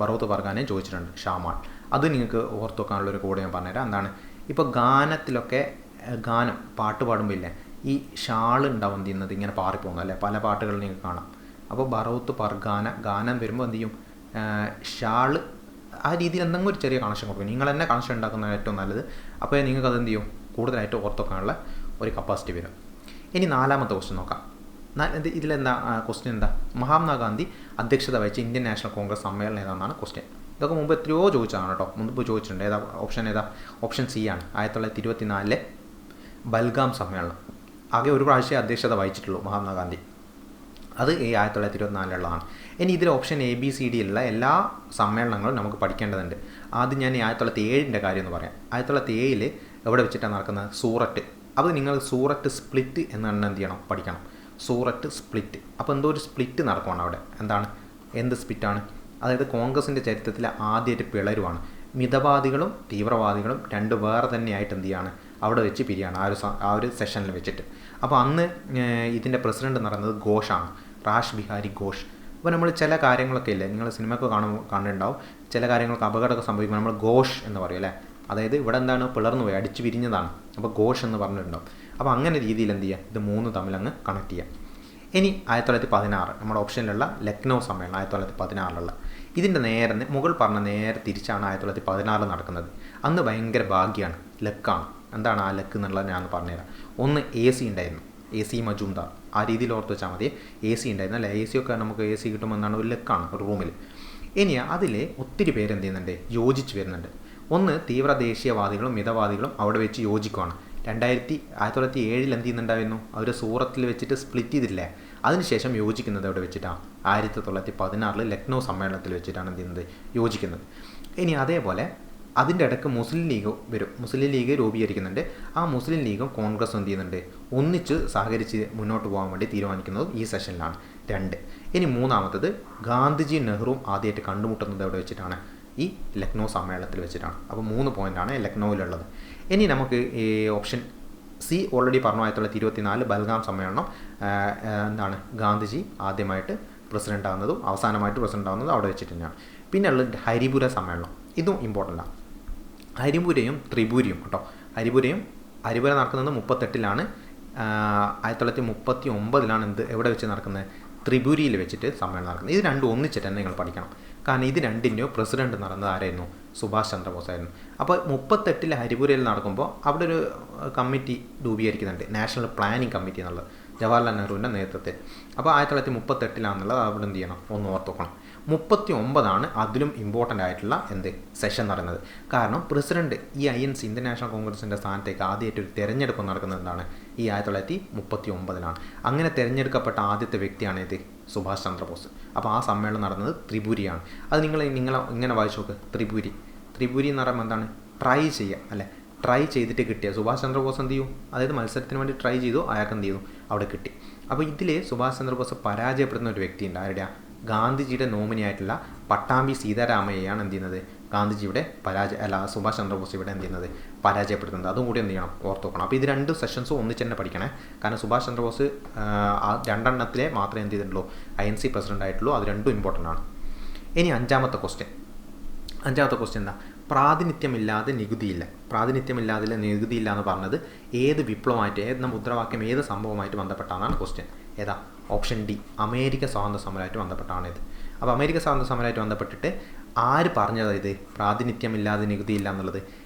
ബറോത്ത് പർഗാനയും ചോദിച്ചിട്ടുണ്ട്, ഷാമാൾ. അത് നിങ്ങൾക്ക് ഓർത്ത് വെക്കാനുള്ളൊരു കോഡ് ഞാൻ പറഞ്ഞുതരാം. എന്താണ്, ഇപ്പോൾ ഗാനത്തിലൊക്കെ പാട്ട് പാടുമ്പോൾ ഇല്ലേ, ഈ ഷാള് ഉണ്ടാവും എന്ത് ചെയ്യുന്നത്, ഇങ്ങനെ പാറിപ്പോകുന്നു അല്ലേ, പല പാട്ടുകളിൽ നിങ്ങൾക്ക് കാണാം. അപ്പോൾ ബറോത്ത് പർഗാന ഗാനം വരുമ്പോൾ എന്ത് ചെയ്യും, ഷാള് ആ രീതിയിൽ എന്തെങ്കിലും ഒരു ചെറിയ കണക്ഷൻ കൊടുക്കും. നിങ്ങൾ തന്നെ കണക്ഷൻ ഉണ്ടാക്കുന്നത് ഏറ്റവും നല്ലത്. അപ്പോൾ നിങ്ങൾക്ക് അത് എന്ത് ചെയ്യും, കൂടുതലായിട്ട് ഓർത്തുവെക്കാനുള്ള ഒരു കപ്പാസിറ്റി വരും. ഇനി 4ാമത്തെ ക്വസ്റ്റ്യൻ നോക്കാം. ഇതിലെന്താ ക്വസ്റ്റ്യൻ എന്താ, മഹാത്മാഗാന്ധി അധ്യക്ഷത വഹിച്ച ഇന്ത്യൻ നാഷണൽ കോൺഗ്രസ് സമ്മേളനം ഏതാണെന്നാണ് ക്വസ്റ്റ്യൻ. ഇതൊക്കെ മുമ്പ് എത്രയോ ചോദിച്ചതാണ് കേട്ടോ, മുമ്പ് ചോദിച്ചിട്ടുണ്ട്. ഓപ്ഷൻ സി ആണ്. 1924 ബൽഗാം സമ്മേളനം. ആകെ ഒരു പ്രാവശ്യം അധ്യക്ഷത വഹിച്ചിട്ടുള്ളൂ മഹാത്മാഗാന്ധി, അത് ഈ 1924 ഇനി ഇതിൽ ഓപ്ഷൻ ABCD ഉള്ള എല്ലാ സമ്മേളനങ്ങളും നമുക്ക് പഠിക്കേണ്ടതുണ്ട്. ആദ്യം ഞാൻ ഈ 1907 കാര്യം എന്ന് പറയാം. 1907 എവിടെ വെച്ചിട്ടാണ് നടക്കുന്നത്, സൂററ്റ്. അപ്പോൾ നിങ്ങൾ സൂററ്റ് സ്പ്ലിറ്റ് എന്നാണ് എന്ത് ചെയ്യണം, പഠിക്കണം. സൂററ്റ് സ്പ്ലിറ്റ്. അപ്പോൾ എന്തോ ഒരു സ്പ്ലിറ്റ് നടക്കുവാണ് അവിടെ. എന്ത് സ്പ്ലിറ്റാണ്, അതായത് കോൺഗ്രസിൻ്റെ ചരിത്രത്തിലെ ആദ്യമായിട്ട് പിളരുവാണ്. മിതവാദികളും തീവ്രവാദികളും 2 വേറെ തന്നെയായിട്ട് എന്ത് ചെയ്യാണ്, അവിടെ വെച്ച് പിരിയാണ് ആ ഒരു സെഷനിൽ വെച്ചിട്ട്. അപ്പോൾ അന്ന് ഇതിൻ്റെ പ്രസിഡന്റ് എന്ന് പറയുന്നത് ഘോഷാണ്, റാഷ് ബിഹാരി ഘോഷ്. അപ്പോൾ നമ്മൾ ചില കാര്യങ്ങളൊക്കെ ഇല്ലേ, നിങ്ങൾ സിനിമയൊക്കെ കാണുന്നുണ്ടാവും, ചില കാര്യങ്ങൾക്ക് അപകടമൊക്കെ സംഭവിക്കുമ്പോൾ നമ്മൾ ഘോഷ് എന്ന് പറയും അല്ലേ. അതായത് ഇവിടെ എന്താണ്, പിളർന്നു പോയി, അടിച്ചു പിരിഞ്ഞതാണ്. അപ്പോൾ ഘോഷ് എന്ന് പറഞ്ഞിട്ടുണ്ടാവും. അപ്പോൾ അങ്ങനെ രീതിയിൽ എന്ത് ചെയ്യുക, ഇത് 3 തമ്മിലങ്ങ് കണക്ട് ചെയ്യാം. ഇനി 1916 നമ്മുടെ ഓപ്ഷനിലുള്ള ലക്നൗ സമ്മേളനം 1916 ഇതിൻ്റെ മുകൾ പറഞ്ഞ നേരെ തിരിച്ചാണ് 1916 നടക്കുന്നത്. അന്ന് ഭയങ്കര ഭാഗ്യമാണ്, ലക്കാണ്. എന്താണ് ആ ലക്ക് എന്നുള്ളത് ഞാൻ പറഞ്ഞുതരാം. ഒന്ന് AC ഉണ്ടായിരുന്നു, AC മജുംദാർ. ആ രീതിയിൽ ഓർത്ത് വെച്ചാൽ മതി. AC ഉണ്ടായിരുന്നു അല്ലേ, AC ഒക്കെ നമുക്ക് AC കിട്ടുമെന്നാണ് ഒരു ലക്കാണ് ഒരു റൂമിൽ. ഇനി അതിൽ ഒത്തിരി പേര് എന്ത് ചെയ്യുന്നുണ്ട്, യോജിച്ച് വരുന്നുണ്ട്. ഒന്ന് തീവ്ര ദേശീയവാദികളും മിതവാദികളും അവിടെ വെച്ച് യോജിക്കുവാണ്. 1907 എന്ത് ചെയ്യുന്നുണ്ടായിരുന്നു, അവർ സൂറത്തിൽ വെച്ചിട്ട് സ്പ്ലിറ്റ് ചെയ്തില്ലേ, അതിനുശേഷം യോജിക്കുന്നത് എവിടെ വെച്ചിട്ടാണ്, 1916 ലക്നൗ സമ്മേളനത്തിൽ വെച്ചിട്ടാണ് എന്ത് ചെയ്യുന്നത്, യോജിക്കുന്നത്. ഇനി അതേപോലെ അതിൻ്റെ ഇടയ്ക്ക് മുസ്ലിം ലീഗ് വരും. മുസ്ലിം ലീഗ് രൂപീകരിക്കുന്നുണ്ട്. ആ മുസ്ലിം ലീഗും കോൺഗ്രസും എന്ത് ചെയ്യുന്നുണ്ട്, ഒന്നിച്ച് സഹകരിച്ച് മുന്നോട്ട് പോകാൻ വേണ്ടി തീരുമാനിക്കുന്നതും ഈ സെഷനിലാണ്. 2. ഇനി മൂന്നാമത്തത് ഗാന്ധിജി നെഹ്റുവും ആദ്യമായിട്ട് കണ്ടുമുട്ടുന്നത് എവിടെ വെച്ചിട്ടാണ്, ഈ ലക്നൗ സമ്മേളനത്തിൽ വെച്ചിട്ടാണ്. അപ്പോൾ 3 പോയിൻ്റാണ് ലക്നൗവിലുള്ളത്. ഇനി നമുക്ക് ഈ ഓപ്ഷൻ സി ഓൾറെഡി പറഞ്ഞു, 1924 ബൽഗാം സമ്മേളനം. എന്താണ്, ഗാന്ധിജി ആദ്യമായിട്ട് പ്രസിഡൻ്റ് ആകുന്നതും അവസാനമായിട്ട് പ്രസിഡൻ്റ് ആകുന്നതും അവിടെ വെച്ചിട്ട് തന്നെയാണ്. പിന്നെ ഉള്ളത് ഹരിപുര സമ്മേളനം. ഇതും ഇമ്പോർട്ടൻ്റാണ്. ഹരിപുരയും ത്രിപുരയും കേട്ടോ. ഹരിപുര നടക്കുന്നത് 38-ലാണ്. 1939 എവിടെ വെച്ച് നടക്കുന്നത്, ത്രിപുരയിൽ വെച്ചിട്ട് സമ്മേളനം നടക്കുന്നത്. ഇത് രണ്ടും ഒന്നിച്ചിട്ട് തന്നെ നിങ്ങൾ പഠിക്കണം. കാരണം ഇത് രണ്ടിൻ്റെയോ പ്രസിഡന്റ് നടന്നത് ആരായിരുന്നു, സുഭാഷ് ചന്ദ്രബോസ് ആയിരുന്നു. അപ്പോൾ 38 ഹരിപുരയിൽ നടക്കുമ്പോൾ അവിടെ ഒരു കമ്മിറ്റി രൂപീകരിക്കുന്നുണ്ട്, നാഷണൽ പ്ലാനിംഗ് കമ്മിറ്റി എന്നുള്ളത്, ജവഹർലാൽ നെഹ്റുവിൻ്റെ നേതൃത്വത്തിൽ. അപ്പോൾ 1938 അവിടെ എന്ത് ചെയ്യണം, ഒന്ന് ഓർത്ത് വെക്കണം. 39 അതിലും ഇമ്പോർട്ടൻ്റ് ആയിട്ടുള്ള സെഷൻ നടന്നത്. കാരണം പ്രസിഡന്റ് ഈ INC ഇന്ത്യൻ നാഷണൽ കോൺഗ്രസിൻ്റെ സ്ഥാനത്തേക്ക് ആദ്യമായിട്ട് ഒരു തെരഞ്ഞെടുപ്പ് നടക്കുന്നത് എന്താണ്, ഈ 1939. അങ്ങനെ തിരഞ്ഞെടുക്കപ്പെട്ട ആദ്യത്തെ വ്യക്തിയാണ് ഇത്, സുഭാഷ് ചന്ദ്രബോസ്. അപ്പോൾ ആ സമ്മേളനം നടന്നത് ത്രിപുരയാണ്. അത് നിങ്ങൾ ഇങ്ങനെ വായിച്ചു നോക്ക്. ത്രിപുരി എന്ന് പറയുമ്പോൾ എന്താണ്, ട്രൈ ചെയ്യുക അല്ലേ. ട്രൈ ചെയ്തിട്ട് കിട്ടിയ സുഭാഷ് ചന്ദ്രബോസ് എന്ത് ചെയ്യും, അതായത് മത്സരത്തിന് വേണ്ടി ട്രൈ ചെയ്തു, അയാൾക്ക് എന്ത് ചെയ്തു, അവിടെ കിട്ടി. അപ്പോൾ ഇതിൽ സുഭാഷ് ചന്ദ്രബോസ് പരാജയപ്പെടുന്ന ഒരു വ്യക്തിയുണ്ട്. ആരുടെയാ, ഗാന്ധിജിയുടെ നോമിനി ആയിട്ടുള്ള പട്ടാമ്പി സീതാരാമയ്യയാണ് എന്ത് ചെയ്യുന്നത്, ഗാന്ധിജിയുടെ സുഭാഷ് ചന്ദ്രബോസ് ഇവിടെ എന്ത് ചെയ്യുന്നത്, പരാജയപ്പെടുത്തുന്നത്. അതും കൂടി എന്ത് ചെയ്യണം, ഓർത്ത് നോക്കണം. അപ്പോൾ ഇത് 2 സെഷൻസും ഒന്നിച്ച് തന്നെ പഠിക്കണേ. കാരണം സുഭാഷ് ചന്ദ്രബോസ് 2 മാത്രമേ എന്ത് ചെയ്തിട്ടുള്ളൂ, INC പ്രസിഡന്റ് ആയിട്ടുള്ളൂ. അത് രണ്ടും ഇമ്പോർട്ടൻ്റ് ആണ്. ഇനി അഞ്ചാമത്തെ ക്വസ്റ്റ്യൻ എന്താ, പ്രാതിനിധ്യമില്ലാതെ നികുതിയില്ല. പ്രാതിനിധ്യമില്ലാതെ നികുതിയില്ല എന്ന് പറഞ്ഞത് ഏത് വിപ്ലവമായിട്ട്, ഏത് മുദ്രാവാക്യം, ഏത് സംഭവമായിട്ട് ബന്ധപ്പെട്ടാണെന്നാണ് ക്വസ്റ്റ്യൻ. ഏതാ, ഓപ്ഷൻ ഡി, അമേരിക്ക സ്വാതന്ത്ര്യ സമരമായിട്ട് ബന്ധപ്പെട്ടാണ് ഇത്. അപ്പോൾ അമേരിക്ക സ്വാതന്ത്ര്യ സമരമായിട്ട് ബന്ധപ്പെട്ടിട്ട് ആര് പറഞ്ഞത് ഇത് പ്രാതിനിധ്യമില്ലാതെ നികുതിയില്ല എന്നുള്ളത്,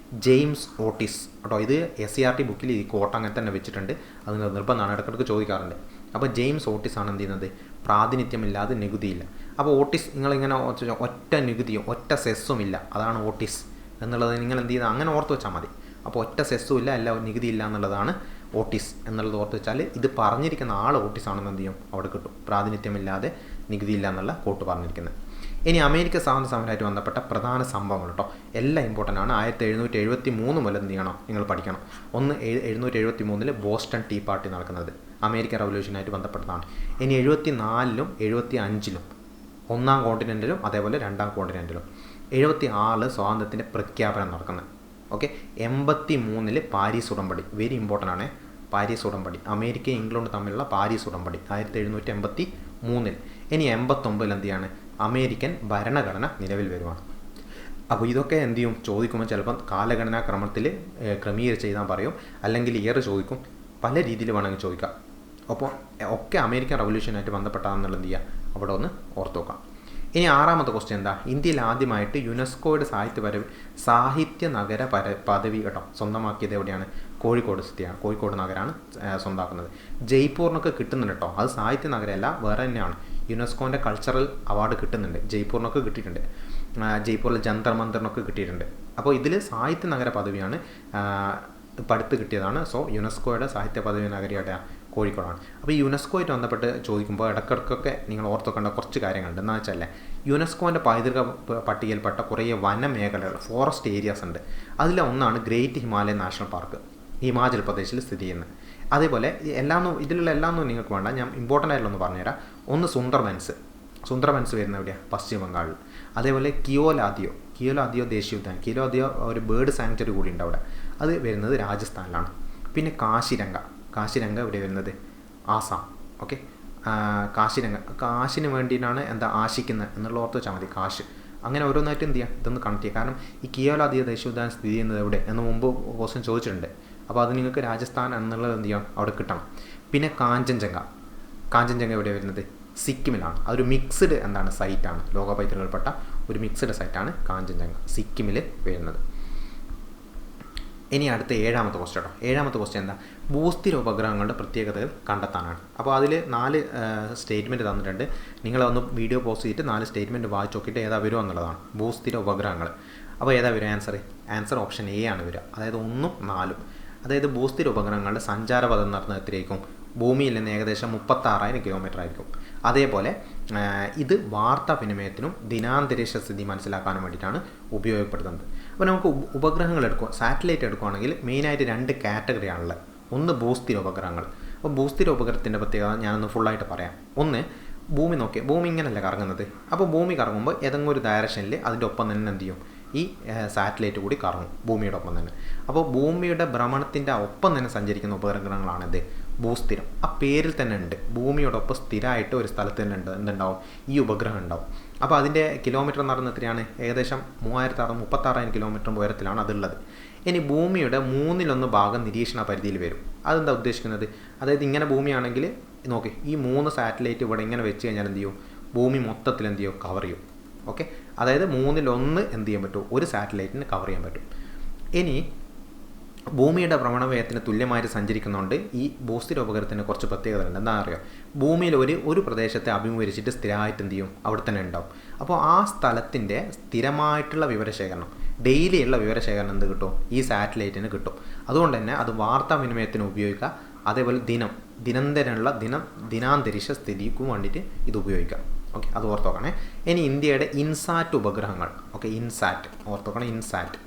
ജെയിംസ് ഓട്ടിസ് കേട്ടോ. ഇത് SCERT ബുക്കിൽ ഈ കോട്ട് അങ്ങനെ തന്നെ വെച്ചിട്ടുണ്ട്, അത് നിർബന്ധമാണ്, ഇടയ്ക്കിടയ്ക്ക് ചോദിക്കാറുണ്ട്. അപ്പോൾ ജെയിംസ് ഓട്ടിസ് ആണ് എന്ത് ചെയ്യുന്നത്, പ്രാതിനിധ്യമില്ലാതെ നികുതിയില്ല. അപ്പോൾ ഓട്ടിസ് നിങ്ങളിങ്ങനെ ഒറ്റ നികുതിയും ഒറ്റ സെസ്സും ഇല്ല, അതാണ് ഓട്ടിസ് എന്നുള്ളത്. നിങ്ങൾ എന്ത് ചെയ്യുന്നത്, അങ്ങനെ ഓർത്ത് വെച്ചാൽ മതി. അപ്പോൾ ഒറ്റ സെസ്സും ഇല്ല, അല്ല നികുതിയില്ല എന്നുള്ളതാണ് ഓട്ടിസ് എന്നുള്ളത് ഓർത്ത് വെച്ചാൽ, ഇത് പറഞ്ഞിരിക്കുന്ന ആൾ ഓട്ടിസ് ആണെന്ന് എന്ത് ചെയ്യും, അവിടെ കിട്ടും. പ്രാതിനിധ്യമില്ലാതെ നികുതിയില്ല എന്നുള്ള കോട്ട് പറഞ്ഞിരിക്കുന്നത്. ഇനി അമേരിക്ക സ്വാതന്ത്ര്യ സമരമായിട്ട് ബന്ധപ്പെട്ട പ്രധാന സംഭവങ്ങൾ കേട്ടോ, എല്ലാം ഇമ്പോർട്ടൻ്റ് ആണ്. 1773 മുതൽ എന്ത് ചെയ്യണം, നിങ്ങൾ പഠിക്കണം. 1773 ബോസ്റ്റൺ ടീ പാർട്ടി നടക്കുന്നത് അമേരിക്കൻ റവല്യൂഷനായിട്ട് ബന്ധപ്പെട്ടതാണ്. ഇനി 74-ലും 75-ലും 1-ാം കോണ്ടിനെൻറ്റിലും അതേപോലെ 2-ാം കോണ്ടിനെൻറ്റിലും. 76 സ്വാതന്ത്ര്യത്തിൻ്റെ പ്രഖ്യാപനം നടക്കുന്നത്. ഓക്കെ. 83 പാരീസ് ഉടമ്പടി, വെരി ഇമ്പോർട്ടൻ്റ് ആണ്. പാരീസ് ഉടമ്പടി, അമേരിക്കയും ഇംഗ്ലണ്ടും തമ്മിലുള്ള പാരീസ് ഉടമ്പടി 1783. ഇനി 89 എന്ത് ചെയ്യാണ്, അമേരിക്കൻ ഭരണഘടന നിലവിൽ വരുവാണ്. അപ്പോൾ ഇതൊക്കെ എന്ത് ചെയ്യും, ചോദിക്കുമ്പോൾ ചിലപ്പം കാലഗണനാ ക്രമത്തിൽ ക്രമീകരിച്ച് എഴുതാൻ പറയും, അല്ലെങ്കിൽ ഇയർ ചോദിക്കും, പല രീതിയിൽ വേണമെങ്കിൽ ചോദിക്കാം. അപ്പോൾ ഒക്കെ അമേരിക്കൻ റവല്യൂഷനായിട്ട് ബന്ധപ്പെട്ടാണെന്നുള്ള എന്ത് ചെയ്യുക, അവിടെ ഒന്ന് ഓർത്ത് നോക്കാം. ഇനി 6ാമത്തെ ക്വസ്റ്റ്യൻ എന്താ, ഇന്ത്യയിൽ ആദ്യമായിട്ട് യുനെസ്കോയുടെ സാഹിത്യ നഗര പദവി കേട്ടോ സ്വന്തമാക്കിയത് എവിടെയാണ്, കോഴിക്കോട് സ്ഥിതിയാണ്. കോഴിക്കോട് നഗരമാണ് സ്വന്തമാക്കുന്നത്. ജയ്പൂരിനൊക്കെ കിട്ടുന്നുണ്ട് കേട്ടോ, അത് സാഹിത്യ നഗരമല്ല, വേറെ തന്നെയാണ്. യുനെസ്കോൻ്റെ കൾച്ചറൽ അവാർഡ് കിട്ടുന്നുണ്ട്, ജയ്പൂരിനൊക്കെ കിട്ടിയിട്ടുണ്ട്. ജയ്പൂരിൽ ജന്തർ മന്ദറിനൊക്കെ കിട്ടിയിട്ടുണ്ട്. അപ്പോൾ ഇതിൽ സാഹിത്യ നഗര പദവിയാണ് ഇപ്പം അടുത്ത് കിട്ടിയതാണ്. സോ യുനെസ്കോയുടെ സാഹിത്യ പദവി നഗരിയുടെ കോഴിക്കോടാണ്. അപ്പോൾ ഈ യുനെസ്കോയായിട്ട് ബന്ധപ്പെട്ട് ചോദിക്കുമ്പോൾ ഇടയ്ക്കിടയ്ക്കൊക്കെ നിങ്ങൾ ഓർത്തുക്കേണ്ട കുറച്ച് കാര്യങ്ങളുണ്ട്. എന്താ വെച്ചാൽ യുനെസ്കോൻ്റെ പൈതൃക പട്ടികയിൽപ്പെട്ട കുറേ വനമേഖലകൾ, ഫോറസ്റ്റ് ഏരിയാസ് ഉണ്ട്. അതിലൊന്നാണ് great Himalayan national park, Himachal പ്രദേശിൽ സ്ഥിതി ചെയ്യുന്നത്. അതേപോലെ ഇതിലുള്ള എല്ലാമൊന്നും നിങ്ങൾക്ക് വേണ്ട, ഞാൻ ഇമ്പോർട്ടൻ്റ് ആയിട്ടുള്ളൊന്ന് പറഞ്ഞുതരാം. ഒന്ന് സുന്ദർബൻസ് വരുന്ന എവിടെയാണ്, പശ്ചിമ ബംഗാളിൽ. അതേപോലെ കിയോലാദിയോ ദേശീയ ഉദ്യാനം, കിയോലാദിയോ ഒരു ബേർഡ് സാങ്ച്വറി കൂടി ഉണ്ട് അവിടെ, അത് വരുന്നത് രാജസ്ഥാനിലാണ്. പിന്നെ കാശിരംഗ ഇവിടെ വരുന്നത് ആസാം. ഓക്കെ. കാശിന് വേണ്ടിയിട്ടാണ് ആശിക്കുന്നത് എന്നുള്ള ഓർത്ത് വെച്ചാൽ മതി, കാശ്. അങ്ങനെ ഓരോന്നായിട്ട് എന്ത് ചെയ്യുക, ഇതൊന്ന് കണക്ട് ചെയ്യുക. കാരണം ഈ കിയോലാദിയോ ദേശീയ ഉദ്യാനം സ്ഥിതി ചെയ്യുന്നത് എവിടെ എന്ന് മുമ്പ് ക്വസ്റ്റ്യൻ ചോദിച്ചിട്ടുണ്ട്. അപ്പോൾ അത് നിങ്ങൾക്ക് രാജസ്ഥാൻ എന്നുള്ളത് എന്ത് ചെയ്യണം, അവിടെ കിട്ടണം. പിന്നെ കാഞ്ചൻജംഗ എവിടെ വരുന്നത്, സിക്കിമിലാണ്. അതൊരു മിക്സ്ഡ് സൈറ്റാണ്, ലോക പൈതൃകയിൽപ്പെട്ട ഒരു മിക്സ്ഡ് സൈറ്റാണ് കാഞ്ചൻജംഗ, സിക്കിമിൽ വരുന്നത്. ഇനി അടുത്ത 7ാമത്തെ ക്വസ്റ്റ്യൻ കേട്ടോ. 7ാമത്തെ ക്വസ്റ്റ്യൻ എന്താ, ഭൂസ്ഥിര ഉപഗ്രഹങ്ങളുടെ പ്രത്യേകതകൾ കണ്ടെത്താനാണ്. അപ്പോൾ അതിൽ 4 സ്റ്റേറ്റ്മെൻറ്റ് തന്നിട്ടുണ്ട്. നിങ്ങളൊന്ന് വീഡിയോ പോസ്റ്റ് ചെയ്തിട്ട് 4 സ്റ്റേറ്റ്മെൻറ്റ് വായിച്ച് നോക്കിയിട്ട് ഏതാ വരുമോ എന്നുള്ളതാണ്. ഭൂസ്ഥിര ഉപഗ്രഹങ്ങൾ. അപ്പോൾ ഏതാ വരിക ആൻസർ ഓപ്ഷൻ എ ആണ് വരിക, അതായത് 1ഉം 4ഉം. അതായത് ഭൂസ്ഥിര ഉപഗ്രഹങ്ങളുടെ സഞ്ചാരപഥം നടന്നത് എത്രയായിരിക്കും, ഭൂമിയിൽ നിന്ന് ഏകദേശം 36,000 കിലോമീറ്റർ ആയിരിക്കും. അതേപോലെ ഇത് വാർത്താവിനിമയത്തിനും ദിനാന്തരീക്ഷ സ്ഥിതി മനസ്സിലാക്കാനും വേണ്ടിയിട്ടാണ് ഉപയോഗപ്പെടുത്തുന്നത്. അപ്പോൾ നമുക്ക് ഉപഗ്രഹങ്ങൾ എടുക്കുക, സാറ്റലൈറ്റ് എടുക്കുകയാണെങ്കിൽ മെയിനായിട്ട് 2 കാറ്റഗറിയാണുള്ളത്. ഒന്ന് ഭൂസ്ഥിര ഉപഗ്രഹങ്ങൾ. അപ്പോൾ ഭൂസ്ഥിര ഉപഗ്രഹത്തിൻ്റെ പ്രത്യേകത ഞാനൊന്ന് ഫുള്ളായിട്ട് പറയാം. ഒന്ന്, ഭൂമി നോക്കിയാൽ ഭൂമി ഇങ്ങനെയല്ല കറങ്ങുന്നത്. അപ്പോൾ ഭൂമി കറങ്ങുമ്പോൾ ഏതെങ്കിലും ഒരു ഡയറക്ഷനിൽ അതിൻ്റെ ഒപ്പം തന്നെ എന്ത് ചെയ്യും, ഈ സാറ്റലൈറ്റ് കൂടി കറങ്ങും ഭൂമിയുടെ ഒപ്പം തന്നെ. അപ്പോൾ ഭൂമിയുടെ ഭ്രമണത്തിൻ്റെ ഒപ്പം തന്നെ സഞ്ചരിക്കുന്ന ഉപഗ്രഹങ്ങളാണിത് ഭൂസ്ഥിരം. ആ പേരിൽ തന്നെ ഉണ്ട്, ഭൂമിയോടൊപ്പം സ്ഥിരമായിട്ട് ഒരു സ്ഥലത്ത് തന്നെ ഉണ്ട് എന്തുണ്ടാവും, ഈ ഉപഗ്രഹം ഉണ്ടാവും. അപ്പോൾ അതിൻ്റെ കിലോമീറ്റർ എന്ന് പറയുന്നത് എത്രയാണ്, ഏകദേശം 36,000 കിലോമീറ്റർ ഉയരത്തിലാണ് അതുള്ളത്. ഇനി ഭൂമിയുടെ 1/3 ഭാഗം നിരീക്ഷണ പരിധിയിൽ വരും. അതെന്താ ഉദ്ദേശിക്കുന്നത്, അതായത് ഇങ്ങനെ ഭൂമിയാണെങ്കിൽ നോക്കി ഈ 3 സാറ്റലൈറ്റ് ഇവിടെ ഇങ്ങനെ വെച്ച് കഴിഞ്ഞാൽ എന്ത് ചെയ്യും, ഭൂമി മൊത്തത്തിൽ എന്ത് ചെയ്യും, കവർ ചെയ്യും. ഓക്കെ, അതായത് 1/3 എന്ത് ചെയ്യാൻ പറ്റും, ഒരു സാറ്റലൈറ്റിന് കവർ ചെയ്യാൻ പറ്റും. ഇനി ഭൂമിയുടെ ഭ്രമണവേഗത്തിന് തുല്യമായിട്ട് സഞ്ചരിക്കുന്നതുകൊണ്ട് ഈ ഭൂസ്ഥിര ഉപഗ്രഹത്തിന് കുറച്ച് പ്രത്യേകത ഉണ്ട്. എന്താ അറിയാം, ഭൂമിയിൽ ഒരു പ്രദേശത്തെ അഭിമുഖീകരിച്ചിട്ട് സ്ഥിരമായിട്ട് എന്ത് ചെയ്യും, അവിടെ തന്നെ ഉണ്ടാവും. അപ്പോൾ ആ സ്ഥലത്തിൻ്റെ സ്ഥിരമായിട്ടുള്ള വിവരശേഖരണം, ഡെയിലിയുള്ള വിവരശേഖരണം എന്ത് കിട്ടും, ഈ സാറ്റലൈറ്റിന് കിട്ടും. അതുകൊണ്ട് തന്നെ അത് വാർത്താവിനിമയത്തിന് ഉപയോഗിക്കുക. അതേപോലെ ദിനന്തരമുള്ള ദിനാന്തരീക്ഷ സ്ഥിതിക്കും വേണ്ടിയിട്ട് ഇത് ഉപയോഗിക്കാം. ഓക്കെ, അത് ഓർത്ത് നോക്കണേ. ഇനി ഇന്ത്യയുടെ ഇൻസാറ്റ് ഉപഗ്രഹങ്ങൾ. ഓക്കെ, ഇൻസാറ്റ് ഓർത്ത് നോക്കണം. ഇൻസാറ്റ്,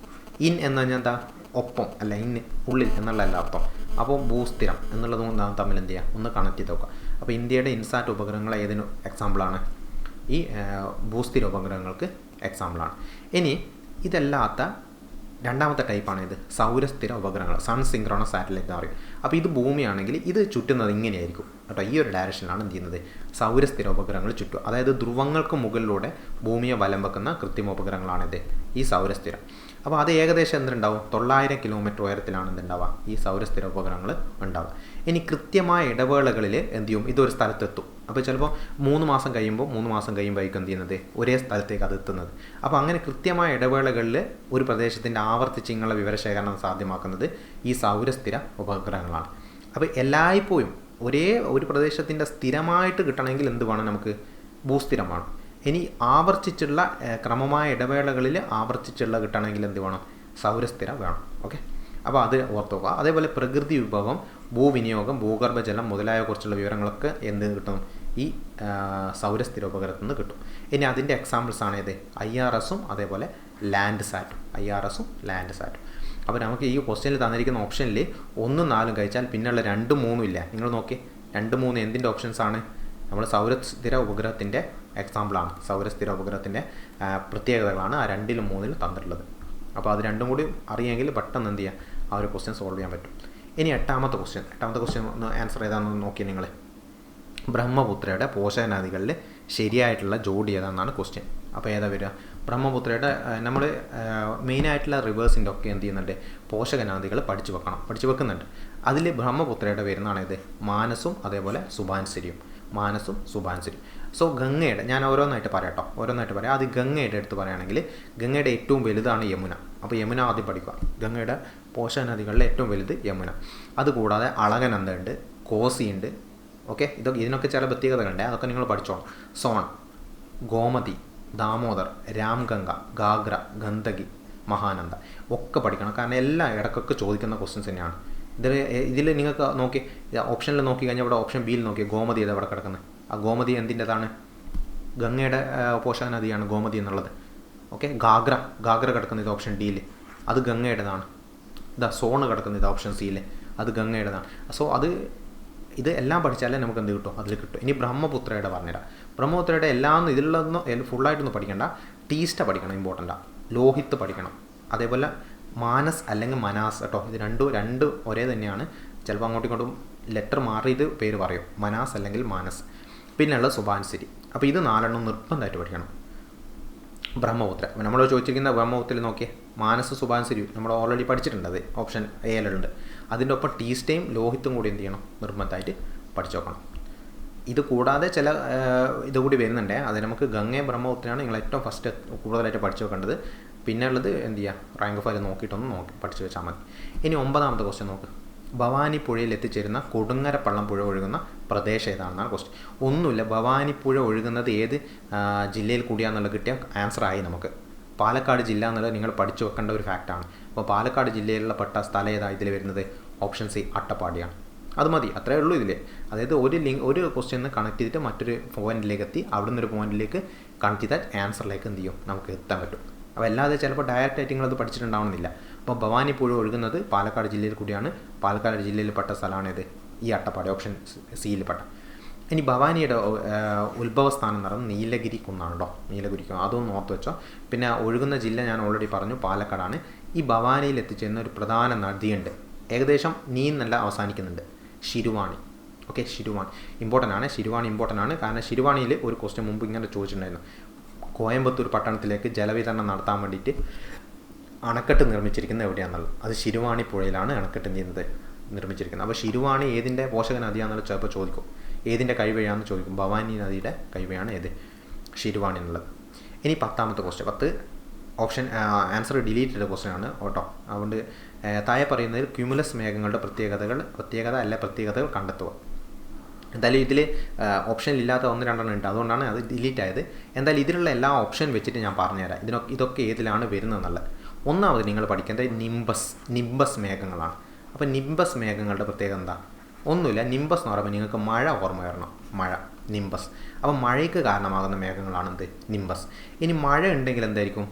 ഇൻ എന്ന് പറഞ്ഞാൽ എന്താ, ഒപ്പം അല്ല, ഇന്ന് ഉള്ളിൽ എന്നുള്ള അർത്ഥം. അപ്പോൾ ഭൂസ്ഥിരം എന്നുള്ളതും തമ്മിൽ എന്ത് ചെയ്യുക, ഒന്ന് കണക്ട് ചെയ്ത് നോക്കുക. അപ്പോൾ ഇന്ത്യയുടെ ഇൻസാറ്റ് ഉപഗ്രഹങ്ങൾ ഏതിന് എക്സാമ്പിളാണ്, ഈ ഭൂസ്ഥിര ഉപഗ്രഹങ്ങൾക്ക് എക്സാമ്പിളാണ്. ഇനി ഇതല്ലാത്ത രണ്ടാമത്തെ ടൈപ്പാണ് ഇത് സൗരസ്ഥിര ഉപഗ്രഹങ്ങൾ, സൺ സിങ്ക്രോണസ് സാറ്റലൈറ്റ് എന്ന് പറയും. അപ്പോൾ ഇത് ഭൂമിയാണെങ്കിൽ ഇത് ചുറ്റുന്നത് ഇങ്ങനെയായിരിക്കും കേട്ടോ, ഈ ഒരു ഡയറക്ഷനിലാണ് എന്ത് ചെയ്യുന്നത്, സൗരസ്ഥിര ഉപഗ്രഹങ്ങൾ ചുറ്റും. അതായത് ധ്രുവങ്ങൾക്ക് മുകളിലൂടെ ഭൂമിയെ വലം വെക്കുന്ന കൃത്രിമ ഉപഗ്രഹങ്ങളാണിത്, ഈ സൗരസ്ഥിരം. അപ്പോൾ അത് ഏകദേശം എന്തുണ്ടാവും, 900 കിലോമീറ്റർ ഉയരത്തിലാണ് എന്തുണ്ടാവുക, ഈ സൗരസ്ഥിര ഉപഗ്രഹങ്ങൾ ഉണ്ടാവുക. ഇനി കൃത്യമായ ഇടവേളകളിൽ എന്ത് ചെയ്യും, ഇതൊരു സ്ഥലത്തെത്തും. അപ്പോൾ ചിലപ്പോൾ 3 മാസം കഴിയുമ്പോഴേക്കും എന്ത് ചെയ്യുന്നത്, ഒരേ സ്ഥലത്തേക്ക് അത് എത്തുന്നത്. അപ്പോൾ അങ്ങനെ കൃത്യമായ ഇടവേളകളിൽ ഒരു പ്രദേശത്തിൻ്റെ ആവർത്തിച്ചിങ്ങുള്ള വിവരശേഖരണം സാധ്യമാക്കുന്നത് ഈ സൗരസ്ഥിര ഉപഗ്രഹങ്ങളാണ്. അപ്പോൾ എല്ലായ്പ്പോഴും ഒരു പ്രദേശത്തിൻ്റെ സ്ഥിരമായിട്ട് കിട്ടണമെങ്കിൽ എന്ത് വേണം, നമുക്ക് ഭൂസ്ഥിരമാണ്. ഇനി ആവർത്തിച്ചുള്ള ക്രമമായ ഇടവേളകളിൽ ആവർത്തിച്ചുള്ള കിട്ടണമെങ്കിൽ എന്ത് വേണം, സൗരസ്ഥിര വേണം. ഓക്കെ, അപ്പോൾ അത് ഓർത്ത് നോക്കുക. അതേപോലെ പ്രകൃതി വിഭവം, ഭൂവിനിയോഗം, ഭൂഗർഭജലം മുതലായ കുറിച്ചുള്ള വിവരങ്ങളൊക്കെ എന്ത് കിട്ടും, ഈ സൗരസ്ഥിര ഉപഗ്രഹത്തിൽ നിന്ന് കിട്ടും. ഇനി അതിൻ്റെ എക്സാമ്പിൾസാണ് ഇത് IRSഉം അതേപോലെ ലാൻഡ് സാറ്റും. അപ്പോൾ നമുക്ക് ഈ ക്വസ്റ്റ്യനിൽ തന്നിരിക്കുന്ന ഓപ്ഷനിൽ 1, 4 കഴിച്ചാൽ പിന്നെയുള്ള 2, 3 ഇല്ല. നിങ്ങൾ നോക്കി 2, 3 എന്തിൻ്റെ ഓപ്ഷൻസാണ്, നമ്മൾ സൗരസ്ഥിര ഉപഗ്രഹത്തിൻ്റെ എക്സാമ്പിളാണ്. സൗരസ്ഥിര ഉപഗ്രഹത്തിൻ്റെ പ്രത്യേകതകളാണ് ആ 2ലും 3ലും തന്നിട്ടുള്ളത്. അപ്പോൾ അത് രണ്ടും കൂടി അറിയാമെങ്കിൽ പെട്ടെന്ന് എന്ത് ചെയ്യുക, ആ ഒരു ക്വസ്റ്റ്യൻ സോൾവ് ചെയ്യാൻ പറ്റും. ഇനി എട്ടാമത്തെ ക്വസ്റ്റ്യൻ ഒന്ന് ആൻസർ ചെയ്താന്ന് നോക്കി നിങ്ങൾ. ബ്രഹ്മപുത്രയുടെ പോഷകനദികളിൽ ശരിയായിട്ടുള്ള ജോഡി ഏതാണെന്നാണ് ക്വസ്റ്റ്യൻ. അപ്പോൾ ഏതാ വരിക, ബ്രഹ്മപുത്രയുടെ നമ്മൾ മെയിനായിട്ടുള്ള റിവേഴ്സിൻ്റെ ഒക്കെ എന്ത് ചെയ്യുന്നുണ്ട്, പോഷകനദികൾ പഠിച്ചു വെക്കുന്നുണ്ട്. അതിൽ ബ്രഹ്മപുത്രയുടെ വരുന്നതാണ് ഇത് മാനസും അതേപോലെ സുബാൻസിരിയും. സോ ഗംഗയുടെ ഞാൻ ഓരോന്നായിട്ട് പറയാം. അത് ഗംഗയുടെ അടുത്ത് പറയുകയാണെങ്കിൽ ഗംഗയുടെ ഏറ്റവും വലുതാണ് യമുന. അപ്പോൾ യമുന ആദ്യം പഠിക്കുക. ഗംഗയുടെ പോഷകനദികളിലെ ഏറ്റവും വലുത് യമുന. അതുകൂടാതെ അളകനന്ദയുണ്ട്, കോസിയുണ്ട്. ഓക്കെ, ഇതിനൊക്കെ ചില പ്രത്യേകതകളുണ്ട്, അതൊക്കെ നിങ്ങൾ പഠിച്ചോണം. സോൺ, ഗോമതി, ദാമോദർ, രാംഗംഗ, ഗാഗ്ര, ഗന്ദകി, മഹാനന്ദ ഒക്കെ പഠിക്കണം. കാരണം എല്ലാം ഇടയ്ക്കൊക്കെ ചോദിക്കുന്ന ക്വസ്റ്റ്യൻസ് തന്നെയാണ്. ഇതിൽ നിങ്ങൾക്ക് നോക്കി ഓപ്ഷനിൽ നോക്കി കഴിഞ്ഞാൽ ഇവിടെ ഓപ്ഷൻ ബിയിൽ നോക്കി ഗോമതി ഏതാ ഇവിടെ കിടക്കുന്നത്. ആ ഗോമതി എന്തിൻ്റെതാണ്, ഗംഗയുടെ പോഷക നദിയാണ് ഗോമതി എന്നുള്ളത്. ഓക്കെ, ഗാഗ്ര കിടക്കുന്നത് ഓപ്ഷൻ ഡിയിൽ, അത് ഗംഗയുടേതാണ്. സോണ് കിടക്കുന്നത് ഓപ്ഷൻ സിയിൽ, അത് ഗംഗയുടേതാണ്. സോ ഇത് എല്ലാം പഠിച്ചാലേ നമുക്ക് എന്ത് കിട്ടും, അതിൽ കിട്ടും. ഇനി ബ്രഹ്മപുത്രയുടെ പറഞ്ഞുതരാം. ബ്രഹ്മപുത്രയുടെ എല്ലാം ഇതിലൊന്നും ഫുള്ളായിട്ടൊന്നും പഠിക്കണ്ട. ടീസ്റ്റ പഠിക്കണം, ഇമ്പോർട്ടൻ്റാണ്. ലോഹിത്ത് പഠിക്കണം. അതേപോലെ മാനസ് അല്ലെങ്കിൽ മനാസ് കേട്ടോ, ഇത് രണ്ടും ഒരേ തന്നെയാണ്. ചിലപ്പോൾ അങ്ങോട്ടും ഇങ്ങോട്ടും ലെറ്റർ മാറിയത് പേര് പറയും, മനാസ് അല്ലെങ്കിൽ മാനസ്. പിന്നെയുള്ള സുബാൻസിരി. അപ്പോൾ ഇത് 4 നിർബന്ധമായിട്ട് പഠിക്കണം. ബ്രഹ്മപുത്ര നമ്മൾ ചോദിച്ചിരിക്കുന്ന ബ്രഹ്മപുത്രയിൽ നോക്കിയേ, മാനസ് സുബാൻസിരി നമ്മൾ ഓൾറെഡി പഠിച്ചിട്ടുണ്ട്, അത് ഓപ്ഷൻ എയിലുണ്ട്. അതിൻ്റെ ഒപ്പം ടീസ്റ്റയും ലോഹിത്തും കൂടി എന്ത് ചെയ്യണം, നിർബന്ധമായിട്ട് പഠിച്ചു നോക്കണം. ഇത് കൂടാതെ ചില ഇതുകൂടി വരുന്നുണ്ട്. അത് നമുക്ക് ഗംഗയും ബ്രഹ്മപുത്രയാണ് നിങ്ങൾ ഏറ്റവും ഫസ്റ്റ് കൂടുതലായിട്ട് പഠിച്ചു വെക്കേണ്ടത്. പിന്നെ ഉള്ളത് എന്ത് ചെയ്യുക, റാങ്ക് ഫയൽ നോക്കിയിട്ടൊന്ന് പഠിച്ചു വെച്ചാൽ മതി. ഇനി 9ാമത്തെ ക്വസ്റ്റ്യൻ നോക്ക്. ഭവാനി പുഴയിൽ എത്തിച്ചേരുന്ന കൊടുങ്ങരപ്പള്ളം പുഴ ഒഴുകുന്ന പ്രദേശം ഏതാണെന്നാണ് ക്വസ്റ്റ്യൻ. ഒന്നുമില്ല, ഭവാനി പുഴ ഒഴുകുന്നത് ഏത് ജില്ലയിൽ കൂടിയാണെന്നുള്ളത് കിട്ടിയ ആൻസർ ആയി നമുക്ക്. പാലക്കാട് ജില്ല എന്നുള്ളത് നിങ്ങൾ പഠിച്ചു വെക്കേണ്ട ഒരു ഫാക്റ്റാണ്. അപ്പോൾ പാലക്കാട് ജില്ലയിലുള്ള പെട്ട സ്ഥലം ഏതാ ഇതിൽ വരുന്നത്, ഓപ്ഷൻ സി അട്ടപ്പാടിയാണ്. അത് മതി, അത്രയേ ഉള്ളൂ ഇതിൽ. അതായത് ഒരു ക്വസ്റ്റ്യൻ കണക്ട് ചെയ്തിട്ട് മറ്റൊരു പോയിന്റിലേക്ക് എത്തി, അവിടെ നിന്നൊരു പോയിന്റിലേക്ക് കണക്ട് ചെയ്താൽ ആൻസറിലേക്ക് എന്ത് ചെയ്യും, നമുക്ക് എത്താൻ പറ്റും. അപ്പോൾ അല്ലാതെ ചിലപ്പോൾ ഡയറക്റ്റായിട്ട് നിങ്ങളത് പഠിച്ചിട്ടുണ്ടാവണമെന്നില്ല. അപ്പോൾ ഭവാനി പുഴ ഒഴുകുന്നത് പാലക്കാട് ജില്ലയിൽ കൂടിയാണ്. പാലക്കാട് ജില്ലയിൽ പെട്ട സ്ഥലമാണിത്, ഈ അട്ടപ്പാടി, ഓപ്ഷൻ സിയിൽ പെട്ട. ഇനി ഭവാനിയുടെ ഉത്ഭവസ്ഥാനം എന്ന് പറയുന്നത് നീലഗിരി കുന്നാണ് കേട്ടോ, നീലഗിരി കുന്ന്, അതൊന്ന് ഓർത്ത് വെച്ചോ. പിന്നെ ഒഴുകുന്ന ജില്ല ഞാൻ ഓൾറെഡി പറഞ്ഞു, പാലക്കാടാണ്. ഈ ഭവാനിയിൽ എത്തിച്ചേരുന്ന ഒരു പ്രധാന നദിയുണ്ട്, ഏകദേശം നീന്നല്ല അവസാനിക്കുന്നുണ്ട്, ശിരുവാണി. ഓക്കെ, ശിരുവാണി ഇമ്പോർട്ടൻ്റ് ആണ്. ശിരുവാണി ഇമ്പോർട്ടൻ്റ് ആണ്, കാരണം ശിരുവാണിയിൽ ഒരു ക്വസ്റ്റ്യൻ മുമ്പ് ഇങ്ങനെ ചോദിച്ചിട്ടുണ്ടായിരുന്നു. കോയമ്പത്തൂർ പട്ടണത്തിലേക്ക് ജലവിതരണം നടത്താൻ വേണ്ടിയിട്ട് അണക്കെട്ട് നിർമ്മിച്ചിരിക്കുന്നത് എവിടെയാണെന്നുള്ളത്, അത് ശിരുവാണി പുഴയിലാണ് അണക്കെട്ട് നിർമ്മിച്ചിരിക്കുന്നത്. അപ്പോൾ ശിരുവാണി ഏതിൻ്റെ പോഷക നദിയാണെന്നുള്ളത് ചിലപ്പോൾ ചോദിക്കും, ഏതിൻ്റെ കൈവഴിയാണെന്ന് ചോദിക്കും. ഭവാനി നദിയുടെ കൈവഴിയാണ് ഏത്, ശിരുവാണി എന്നുള്ളത്. ഇനി 10ാമത്തെ ക്വസ്റ്റ്യൻ, 10 ഓപ്ഷൻ ആൻസർ ഡിലീറ്റ് ചെയ്ത ക്വസ്റ്റ്യൻ ആണ് കേട്ടോ. അതുകൊണ്ട് താഴെ പറയുന്നതിൽ ക്യുമുലസ് മേഘങ്ങളുടെ പ്രത്യേകതകൾ കണ്ടെത്തുക. എന്തായാലും ഇതിൽ ഓപ്ഷനിലില്ലാത്ത 1-2 ഉണ്ട്, അതുകൊണ്ടാണ് അത് ഡിലീറ്റ് ആയത്. എന്തായാലും ഇതിലുള്ള എല്ലാ ഓപ്ഷൻ വെച്ചിട്ട് ഞാൻ പറഞ്ഞുതരാം ഇതൊക്കെ ഏതിലാണ് വരുന്നതെന്നുള്ളത്. ഒന്നാമത് നിങ്ങൾ പഠിക്കേണ്ടത് നിംബസ് മേഘങ്ങളാണ്. അപ്പോൾ നിംബസ് മേഘങ്ങളുടെ പ്രത്യേകത എന്താ? ഒന്നുമില്ല, നിംബസ് എന്ന് പറയുമ്പോൾ നിങ്ങൾക്ക് മഴ ഓർമ്മ വരണം, മഴ, നിംബസ്. അപ്പോൾ മഴയ്ക്ക് കാരണമാകുന്ന മേഘങ്ങളാണ് എന്ത്, നിംബസ്. ഇനി മഴ ഉണ്ടെങ്കിൽ എന്തായിരിക്കും,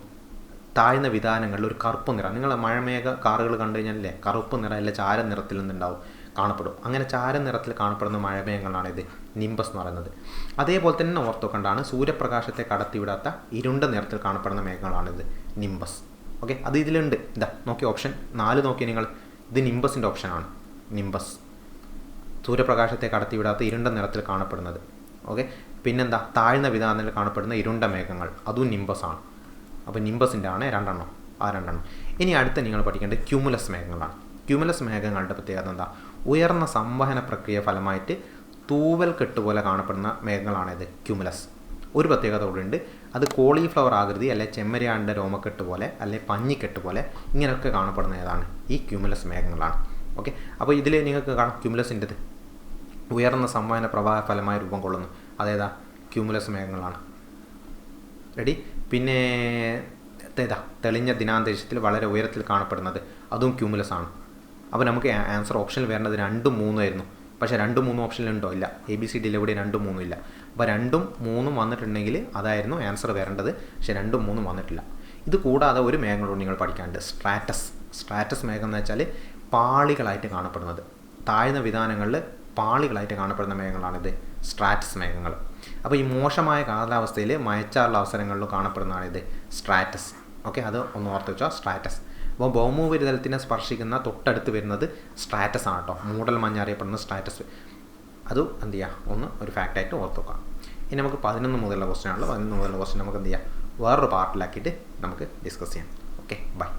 താഴ്ന്ന വിതാനങ്ങളിൽ ഒരു കറുപ്പ് നിറം, നിങ്ങൾ മഴമേഘ കാറുകൾ കണ്ടു കഴിഞ്ഞാലല്ലേ കറുപ്പ് നിറം അല്ല ചാര നിറത്തിൽ നിന്നുണ്ടാവും കാണപ്പെടും. അങ്ങനെ ചാര നിറത്തിൽ കാണപ്പെടുന്ന മഴമേഘങ്ങളാണ് ഇത് നിംബസ് എന്ന് പറയുന്നത്. അതേപോലെ തന്നെ ഓർത്തുകൊണ്ടാണ് സൂര്യപ്രകാശത്തെ കടത്തിവിടാത്ത ഇരുണ്ട നിറത്തിൽ കാണപ്പെടുന്ന മേഘങ്ങളാണിത് നിംബസ്. ഓക്കെ, അത് ഇതിലുണ്ട്. ഇതാ നോക്കി, ഓപ്ഷൻ 4 നോക്കി നിങ്ങൾ, ഇത് നിംബസിൻ്റെ ഓപ്ഷനാണ്. നിംബസ് സൂര്യപ്രകാശത്തെ കടത്തിവിടാത്ത ഇരുണ്ട നിറത്തിൽ കാണപ്പെടുന്നത്. ഓക്കെ, പിന്നെന്താ, താഴ്ന്ന വിതാനത്തിൽ കാണപ്പെടുന്ന ഇരുണ്ട മേഘങ്ങൾ, അതും നിംബസാണ്. അപ്പോൾ നിംബസിൻ്റെ ആണ് 2 2. ഇനി അടുത്ത നിങ്ങൾ പഠിക്കേണ്ടത് ക്യുമുലസ് മേഘങ്ങളാണ്. ക്യുമുലസ് മേഘങ്ങളുടെ പ്രത്യേകത എന്താ? ഉയർന്ന സംവഹന പ്രക്രിയ ഫലമായിട്ട് തൂവൽ കെട്ടുപോലെ കാണപ്പെടുന്ന മേഘങ്ങളാണിത് ക്യുമുലസ്. ഒരു പ്രത്യേകത കൂടെ ഉണ്ട്, അത് കോളിഫ്ലവർ ആകൃതി അല്ലെ ചെമ്മരിയാടിൻ്റെ രോമക്കെട്ട് പോലെ അല്ലെ പഞ്ഞിക്കെട്ട് പോലെ ഇങ്ങനെയൊക്കെ കാണപ്പെടുന്ന ഏതാണ്, ഈ ക്യുമുലസ് മേഘങ്ങളാണ്. ഓക്കെ, അപ്പോൾ ഇതിൽ നിങ്ങൾക്ക് കാണാം ക്യുമുലസിൻ്റെത് ഉയർന്ന സംവഹന പ്രവാഹ ഫലമായി രൂപം കൊള്ളുന്നു, അതേതാ, ക്യുമുലസ് മേഘങ്ങളാണ്. റെഡി. പിന്നെ തെളിഞ്ഞ ദിനാന്തരീക്ഷത്തിൽ വളരെ ഉയരത്തിൽ കാണപ്പെടുന്നത്, അതും ക്യുമുലസ് ആണ്. അപ്പോൾ നമുക്ക് ആൻസർ ഓപ്ഷനിൽ വരേണ്ടത് 2, 3 ആയിരുന്നു. പക്ഷേ 2, 3 ഓപ്ഷനിലുണ്ടോ? ഇല്ല. ABCDയിൽ എവിടെ 2, 3 ഇല്ല. അപ്പോൾ 2, 3 വന്നിട്ടുണ്ടെങ്കിൽ അതായിരുന്നു ആൻസർ വരേണ്ടത്. പക്ഷേ 2, 3 വന്നിട്ടില്ല. ഇത് കൂടാതെ ഒരു മേഘങ്ങളോട് നിങ്ങൾ പഠിക്കാനുണ്ട്, സ്ട്രാറ്റസ് മേഘം എന്ന് വെച്ചാൽ പാളികളായിട്ട് കാണപ്പെടുന്നത്, താഴ്ന്ന വിതാനങ്ങളിൽ പാളികളായിട്ട് കാണപ്പെടുന്ന മേഘങ്ങളാണിത് സ്ട്രാറ്റസ് മേഘങ്ങൾ. അപ്പോൾ ഈ മോശമായ കാലാവസ്ഥയിൽ മഴച്ചാറുള്ള അവസരങ്ങളിലും കാണപ്പെടുന്നതാണ് ഇത് സ്ട്രാറ്റസ്. ഓക്കെ, അത് ഒന്ന് ഓർത്ത് വെച്ചോ, സ്ട്രാറ്റസ്. അപ്പോൾ ഭൗമോപരിതലത്തിനെ സ്പർശിക്കുന്ന തൊട്ടടുത്ത് വരുന്നത് സ്ട്രാറ്റസ് ആണ് കേട്ടോ, മൂടൽ മഞ്ഞ അറിയപ്പെടുന്ന സ്ട്രാറ്റസ്. അത് എന്ത് ചെയ്യുക, ഒന്ന് ഒരു ഫാക്റ്റായിട്ട് ഓർത്ത് വെക്കാം. ഇനി നമുക്ക് 11 മുതലുള്ള ക്വസ്റ്റ്യൻ ആണല്ലോ, 11 മുതലുള്ള ക്വസ്റ്റ്യൻ നമുക്ക് എന്ത് ചെയ്യാം, വേറൊരു പാർട്ടിലാക്കിയിട്ട് നമുക്ക് ഡിസ്കസ് ചെയ്യാം. Okay, by.